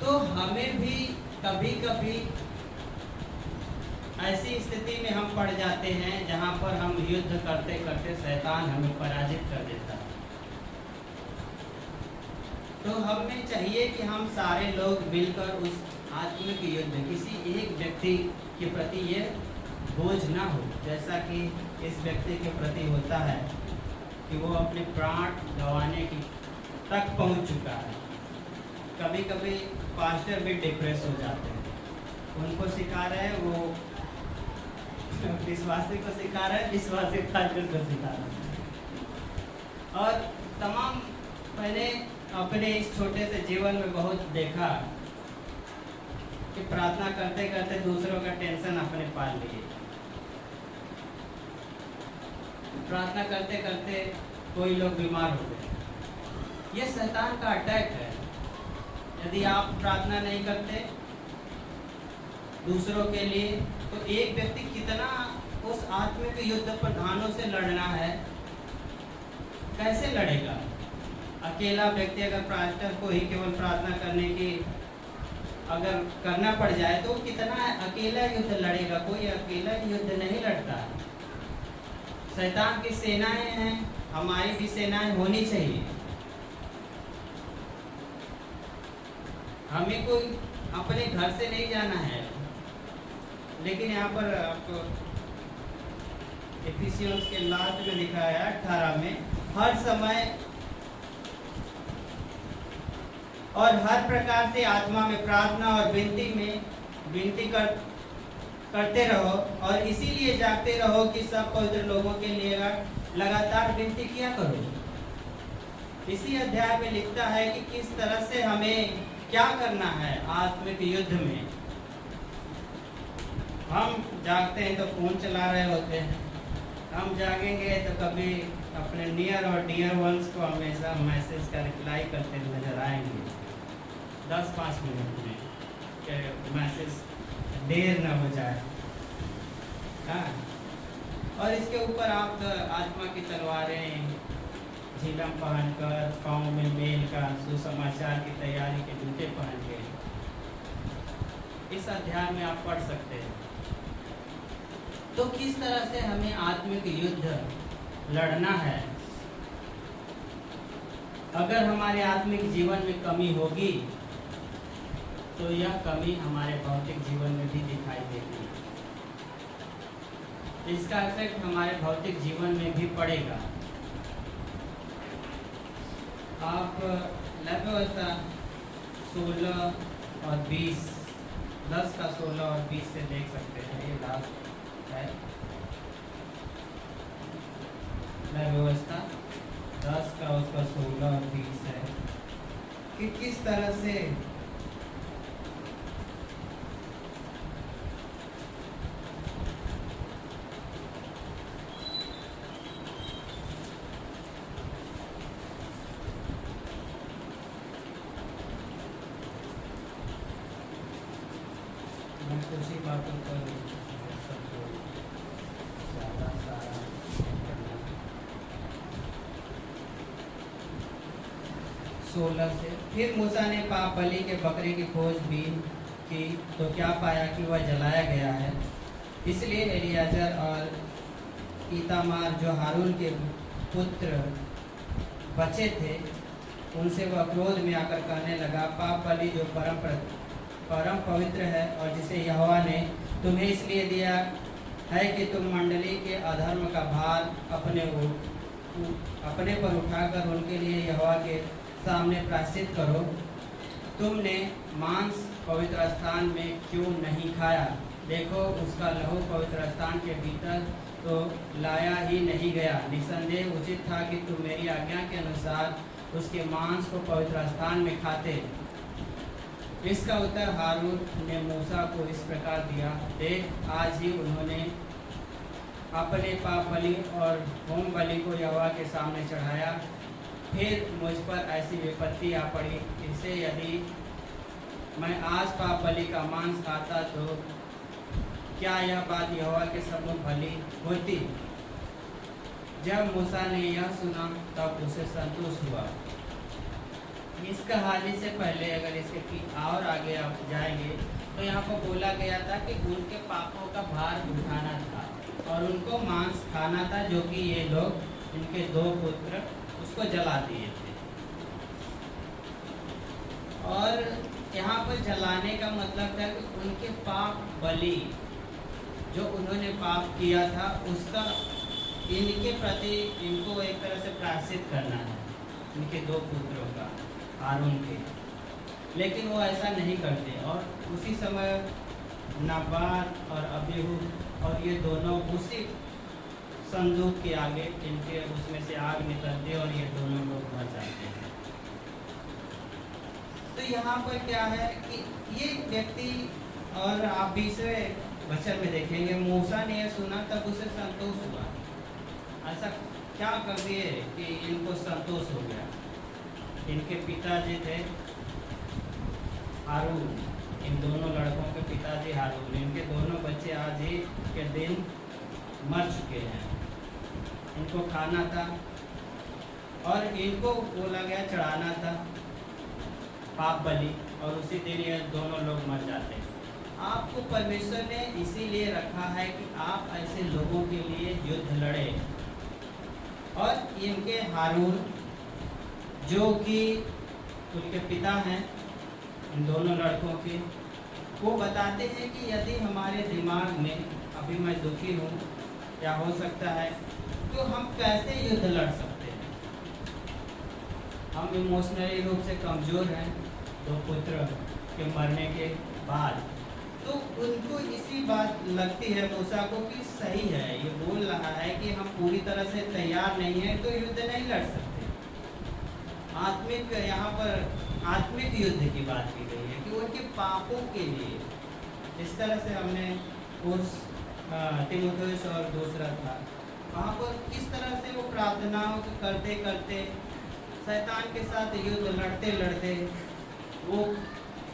तो हमें भी कभी कभी ऐसी स्थिति में हम पड़ जाते हैं जहाँ पर हम युद्ध करते करते शैतान हमें पराजित कर देता है। तो हमें चाहिए कि हम सारे लोग मिलकर उस आत्मिक युद्ध, किसी एक व्यक्ति के प्रति ये बोझ ना हो जैसा कि इस व्यक्ति के प्रति होता है कि वो अपने प्राण गंवाने की तक पहुंच चुका है। कभी कभी पास्टर भी डिप्रेस हो जाते हैं। उनको सिखा रहे हैं, वो विश्वासी को सिखा रहे हैं, विश्वासी पास्टर को सिखा रहे हैं। और तमाम मैंने अपने इस छोटे से जीवन में बहुत देखा कि प्रार्थना करते करते दूसरों का टेंशन अपने पाल लिए। प्रार्थना करते करते कोई लोग बीमार हो गए। ये शैतान का अटैक है। यदि आप प्रार्थना नहीं करते दूसरों के लिए तो एक व्यक्ति कितना उस आत्मिक युद्ध प्रधानों से लड़ना है, कैसे लड़ेगा? अकेला व्यक्ति अगर पास्टर को ही केवल प्रार्थना करने की अगर करना पड़ जाए तो कितना अकेला युद्ध लड़ेगा? कोई अकेला युद्ध नहीं लड़ता। शैतान की सेनाएं हैं, हमारी भी सेनाएं होनी चाहिए। हमें कोई अपने घर से नहीं जाना है। लेकिन यहाँ पर आपको एफिसियंस के लास्ट में लिखा है 18 में, हर समय और हर प्रकार से आत्मा में प्रार्थना और विनती करते रहो और इसीलिए जागते रहो कि सब पवित्र लोगों के लिए लगातार विनती किया करो। इसी अध्याय में लिखता है कि किस तरह से हमें क्या करना है आत्मिक युद्ध में। हम जागते हैं तो फोन चला रहे होते हैं, हम जागेंगे तो कभी अपने नियर और डियर वंस को हमेशा मैसेज का रिप्लाई करते नजर आएंगे 10-5 मिनट में, कि मैसेज देर न हो जाए। हाँ, और इसके ऊपर आप आत्मा की तलवारें झिलम पहनकर, पाँव में मेल का सुसमाचार की तैयारी के जूते पहन के इस अध्याय में आप पढ़ सकते हैं। तो किस तरह से हमें आत्मिक युद्ध लड़ना है। अगर हमारे आत्मिक जीवन में कमी होगी तो यह कमी हमारे भौतिक जीवन में भी दिखाई देगी। इसका इफेक्ट हमारे भौतिक जीवन में भी पड़ेगा। आप व्यवस्था 16 और 20, 10 का 16 और 20 से देख सकते हैं। ये लास्ट है व्यवस्था 10 का, उसका 16 और 20 है कि किस तरह से कुछ ही बातों पर सबको ज़्यादा सारा करना। 16 से, फिर मूसा ने पाप बलि के बकरे की खोजबीन की तो क्या पाया कि वह जलाया गया है। इसलिए एलियाजर और ईतामार जो हारून के पुत्र बचे थे, उनसे वह क्रोध में आकर कहने लगा, पाप बलि जो परम पवित्र है और जिसे यहोवा ने तुम्हें इसलिए दिया है कि तुम मंडली के अधर्म का भार अपने पर उठाकर उनके लिए यहोवा के सामने प्रायश्चित करो। तुमने मांस पवित्र स्थान में क्यों नहीं खाया? देखो, उसका लहू पवित्र स्थान के भीतर तो लाया ही नहीं गया। निसंदेह उचित था कि तुम मेरी आज्ञा के अनुसार उसके मांस को पवित्र स्थान में खाते। इसका उत्तर हारून ने मूसा को इस प्रकार दिया, देख, आज ही उन्होंने अपने पाप बलि और होम बलि को यहोवा के सामने चढ़ाया। फिर मुझ पर ऐसी विपत्ति आ पड़ी, इससे यदि मैं आज पाप बलि का मांस खाता तो क्या यह बात यहोवा के सम्मुख भली होती? जब मूसा ने यह सुना तब उसे संतोष हुआ। इस कहानी से पहले अगर इसके और आगे आप जाएंगे तो यहाँ पर बोला गया था कि उनके पापों का भार उठाना था और उनको मांस खाना था, जो कि ये लोग, इनके 2 पुत्र, उसको जला दिए थे। और यहाँ पर जलाने का मतलब था कि उनके पाप बलि जो उन्होंने पाप किया था उसका इनके प्रति इनको एक तरह से प्रायश्चित करना है, इनके 2 पुत्रों का, हारून के। लेकिन वो ऐसा नहीं करते और उसी समय नाबाद और अबीहू और ये दोनों उसी संदूक के आगे, इनके उसमें से आग निकलती है और ये दोनों लोग मर जाते हैं। तो यहाँ पर क्या है कि ये व्यक्ति, और आप 20वें वचन में देखेंगे, मूसा ने यह सुना तब उसे संतोष हुआ। ऐसा क्या कर दिए कि इनको संतोष हो गया? इनके पिताजी थे हारून, इन दोनों लड़कों के पिताजी हारून, इनके दोनों बच्चे आज ही के दिन मर चुके हैं। इनको खाना था और इनको बोला गया चढ़ाना था पाप बलि, और उसी दिन ये दोनों लोग मर जाते हैं। आपको परमेश्वर ने इसीलिए रखा है कि आप ऐसे लोगों के लिए युद्ध लड़े। और इनके हारून जो कि उनके पिता हैं, इन दोनों लड़कों के, वो बताते हैं कि यदि हमारे दिमाग में अभी मैं दुखी हूँ या हो सकता है, तो हम कैसे युद्ध लड़ सकते हैं। हम इमोशनली रूप से कमज़ोर हैं 2 पुत्र के मरने के बाद, तो उनको इसी बात लगती है मूसा को कि सही है, ये बोल रहा है कि हम पूरी तरह से तैयार नहीं हैं तो युद्ध नहीं लड़ सकते। आत्मिक, यहाँ पर आत्मिक युद्ध की बात की गई है कि उनके पापों के लिए, इस तरह से हमने उस तीमुथियुस और दूसरा था वहाँ पर किस तरह से वो प्रार्थनाओं करते करते शैतान के साथ युद्ध लड़ते लड़ते वो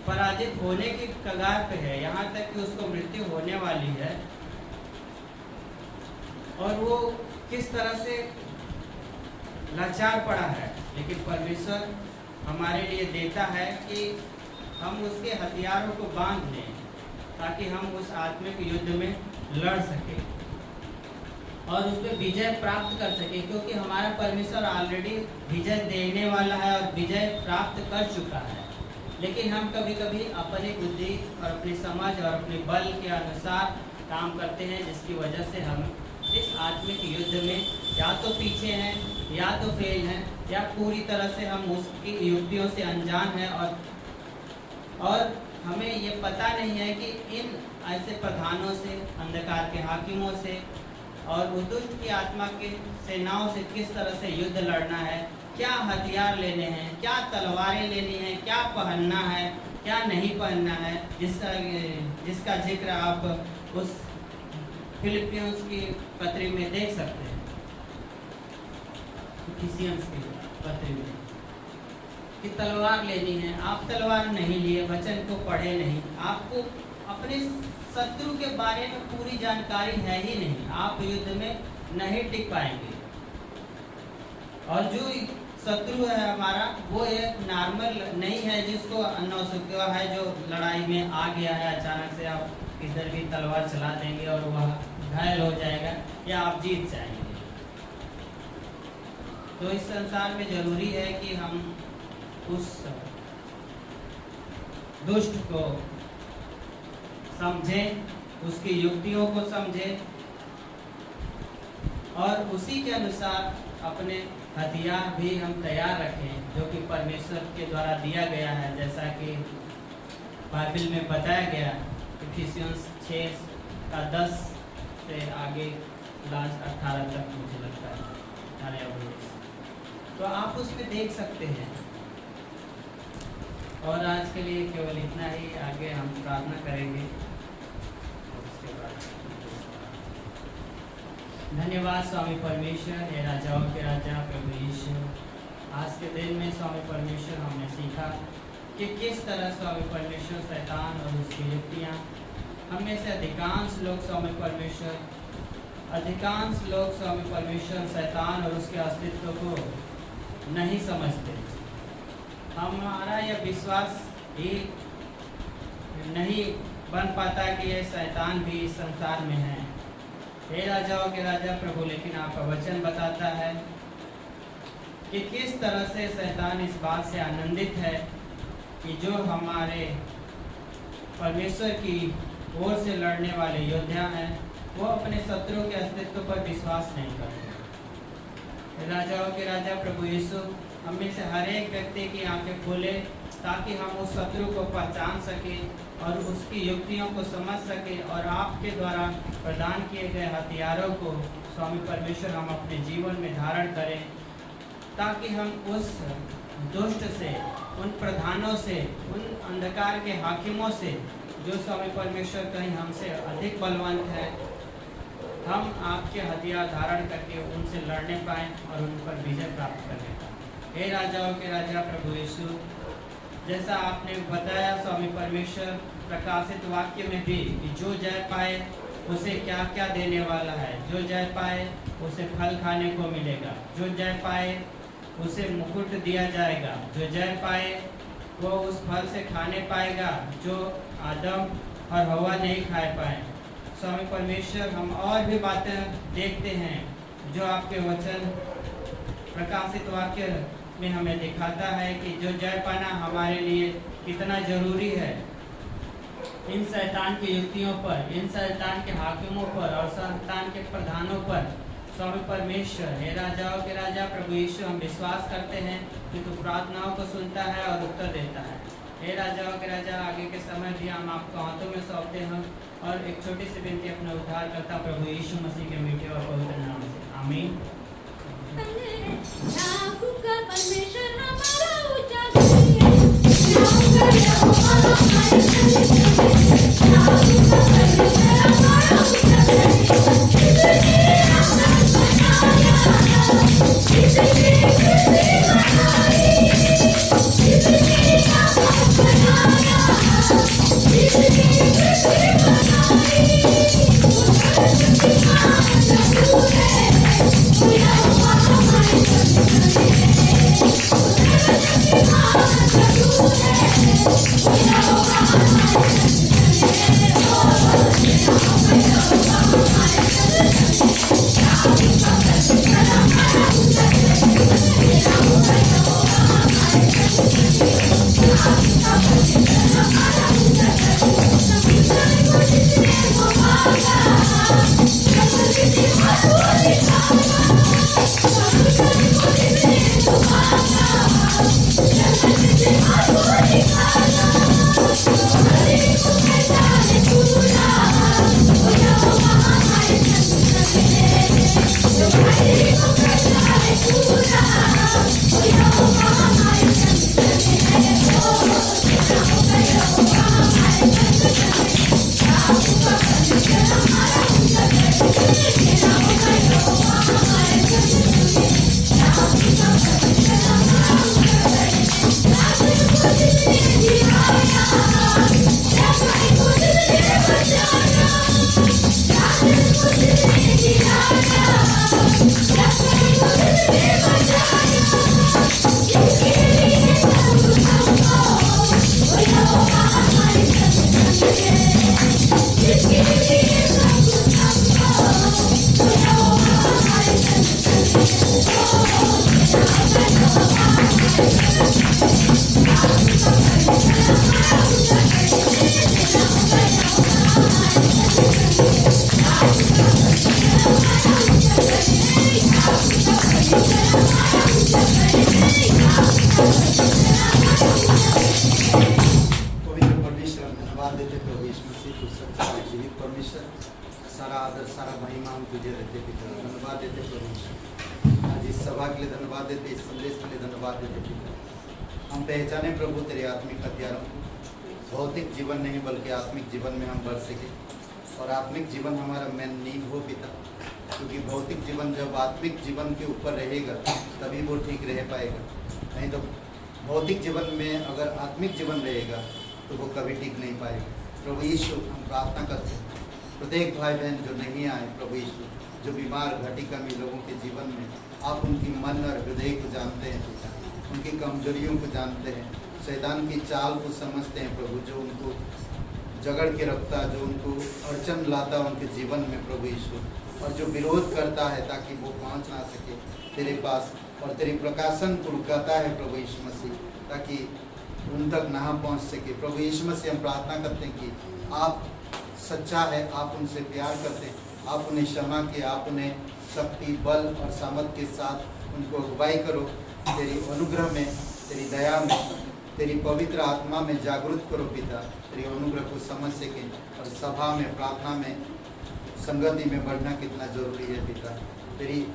पराजित होने की कगार पे है, यहाँ तक कि उसको मृत्यु होने वाली है। और वो किस तरह से लाचार पड़ा है, लेकिन परमेश्वर हमारे लिए देता है कि हम उसके हथियारों को बांध लें ताकि हम उस आत्मिक युद्ध में लड़ सकें और उस पर विजय प्राप्त कर सकें, क्योंकि हमारा परमेश्वर ऑलरेडी विजय देने वाला है और विजय प्राप्त कर चुका है। लेकिन हम कभी कभी अपनी बुद्धि और अपनी समझ और अपने बल के अनुसार काम करते हैं, जिसकी वजह से हम इस आत्मिक युद्ध में या तो पीछे हैं या तो फेल हैं या पूरी तरह से हम उसकी युक्तियों से अनजान हैं और हमें ये पता नहीं है कि इन ऐसे प्रधानों से, अंधकार के हाकिमों से और उस दुष्ट की आत्मा के सेनाओं से किस तरह से युद्ध लड़ना है, क्या हथियार लेने हैं, क्या तलवारें लेनी हैं, क्या पहनना है, क्या नहीं पहनना है, जिसका जिक्र आप उस फिलिपियंस की पत्री में देख सकते हैं, इफिसियंस की पत्री में, कि तलवार लेनी है। आप तलवार नहीं लिए, वचन को पढ़े नहीं, आपको अपने शत्रु के बारे में पूरी जानकारी है ही नहीं, आप युद्ध में नहीं टिक पाएंगे। और जो शत्रु है हमारा वो एक नॉर्मल नहीं है जिसको नौसिखा है, जो लड़ाई में आ गया है, अचानक से आप किधर भी तलवार चला देंगे और वह घायल हो जाएगा या आप जीत जाएंगे। तो इस संसार में जरूरी है कि हम उस दुष्ट को समझें, उसकी युक्तियों को समझें और उसी के अनुसार अपने हथियार भी हम तैयार रखें, जो कि परमेश्वर के द्वारा दिया गया है, जैसा कि बाइबल में बताया गया इफिसियंस 6:10 से आगे लास्ट 18 तक मुझे लगता है, तो आप उसमें देख सकते हैं। और आज के लिए केवल इतना ही, आगे हम प्रार्थना करेंगे उसके बाद। धन्यवाद स्वामी परमेश्वर, हे राजाओं के राजा प्रभु यीशु, आज के दिन में स्वामी परमेश्वर हमने सीखा कि किस तरह स्वामी परमेश्वर शैतान और उसकी युक्तियाँ, हमें से अधिकांश लोग स्वामी परमेश्वर शैतान और उसके अस्तित्व को नहीं समझते। हमारा यह विश्वास ही नहीं बन पाता कि यह शैतान भी इस संसार में है। हे राजाओं के राजा प्रभु, लेकिन आपका वचन बताता है कि किस तरह से शैतान इस बात से आनंदित है कि जो हमारे परमेश्वर की ओर से लड़ने वाले योद्धा हैं वो अपने शत्रु के अस्तित्व पर विश्वास नहीं करते। राजाओं के राजा प्रभु यीशु, हम में से हर एक व्यक्ति की आंखें खोले ताकि हम उस शत्रु को पहचान सकें और उसकी युक्तियों को समझ सकें और आपके द्वारा प्रदान किए गए हथियारों को स्वामी परमेश्वर हम अपने जीवन में धारण करें, ताकि हम उस दुष्ट से, उन प्रधानों से, उन अंधकार के हाकिमों से जो स्वामी परमेश्वर कहीं हमसे अधिक बलवंत है, हम आपके हथियार धारण करके उनसे लड़ने पाएँ और उन पर विजय प्राप्त करने पाएँ। हे राजाओं के राजा प्रभु यीशु, जैसा आपने बताया स्वामी परमेश्वर प्रकाशित वाक्य में भी कि जो जय पाए उसे क्या क्या देने वाला है, जो जय पाए उसे फल खाने को मिलेगा, जो जय पाए उसे मुकुट दिया जाएगा, जो जय पाए वो उस फल से खाने पाएगा जो आदम और हवा नहीं खाए पाए। स्वामी परमेश्वर, हम और भी बातें देखते हैं जो आपके वचन प्रकाशित वाक्य में हमें दिखाता है कि जो जय पाना हमारे लिए कितना जरूरी है। इन शैतान की युक्तियों पर, इन शैतान के हाकिमों पर और शैतान के प्रधानों पर। स्वामी परमेश्वर, हे राजाओं के राजा प्रभु यीशु, हम विश्वास करते हैं कि तू प्रार्थनाओं को सुनता है और उत्तर देता है। हे राजाओं के राजा, आगे के समय भी हम आपको हाथों में सौंपते हैं और एक छोटी सी विनती अपना उद्धार करता प्रभु यीशु मसीह के मीठे और पवित्र नाम से, आमीन। परमेश्वर हमारा ऊंचा सारा आदर सारा महिमा हम तुझे देते पिता, धन्यवाद देते प्रभु। आज इस सभा के लिए धन्यवाद देते, इस संदेश के लिए धन्यवाद देते पिता। हम पहचाने प्रभु तेरे आत्मिक हथियारों को, भौतिक जीवन नहीं बल्कि आत्मिक जीवन में हम बढ़ सके और आत्मिक जीवन हमारा मेन नींव हो पिता, क्योंकि भौतिक जीवन जब आत्मिक जीवन के ऊपर रहेगा तभी वो ठीक रह पाएगा, नहीं तो भौतिक जीवन में अगर आत्मिक जीवन रहेगा तो वो कभी ठीक नहीं पाएगा। प्रभु यीशु, हम प्रार्थना करते हैं प्रत्येक भाई बहन जो नहीं आए, प्रभु यीशु जो बीमार घटी कमी लोगों के जीवन में, आप उनकी मन और हृदय को जानते हैं पिता, उनकी कमजोरियों को जानते हैं, शैतान की चाल को समझते हैं प्रभु, जो उनको जगड़ के रखता, जो उनको अड़चन लाता उनके जीवन में प्रभु यीशु, और जो विरोध करता है ताकि वो पहुंच ना सके तेरे पास, और तेरी प्रकाशन को रुकाता है प्रभु यीशु मसीह ताकि उन तक ना पहुंच सके। प्रभु यीशु मसीह, हम प्रार्थना करते हैं कि आप सच्चा है, आप उनसे प्यार करते हैं, आप उन्हें क्षमा के, आप उन्हें शक्ति बल और सामर्थ के साथ उनको अगुवाई करो, तेरी अनुग्रह में, तेरी दया में, तेरी पवित्र आत्मा में जागरूक करो पिता, तेरी अनुग्रह को समझ सकें और सभा में, प्रार्थना में, संगति में बढ़ना कितना जरूरी है पिता, तेरी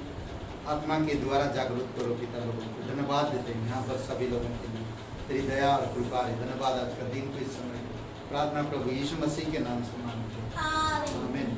आत्मा के द्वारा जागरूक करो पिता। लोगों को धन्यवाद देते हैं यहाँ पर सभी लोगों के लिए, तेरी दया और कृपा है। धन्यवाद आज का दिन को इस समय प्रार्थना प्रभु यीशु मसीह के नाम से मांगते हैं, आमीन।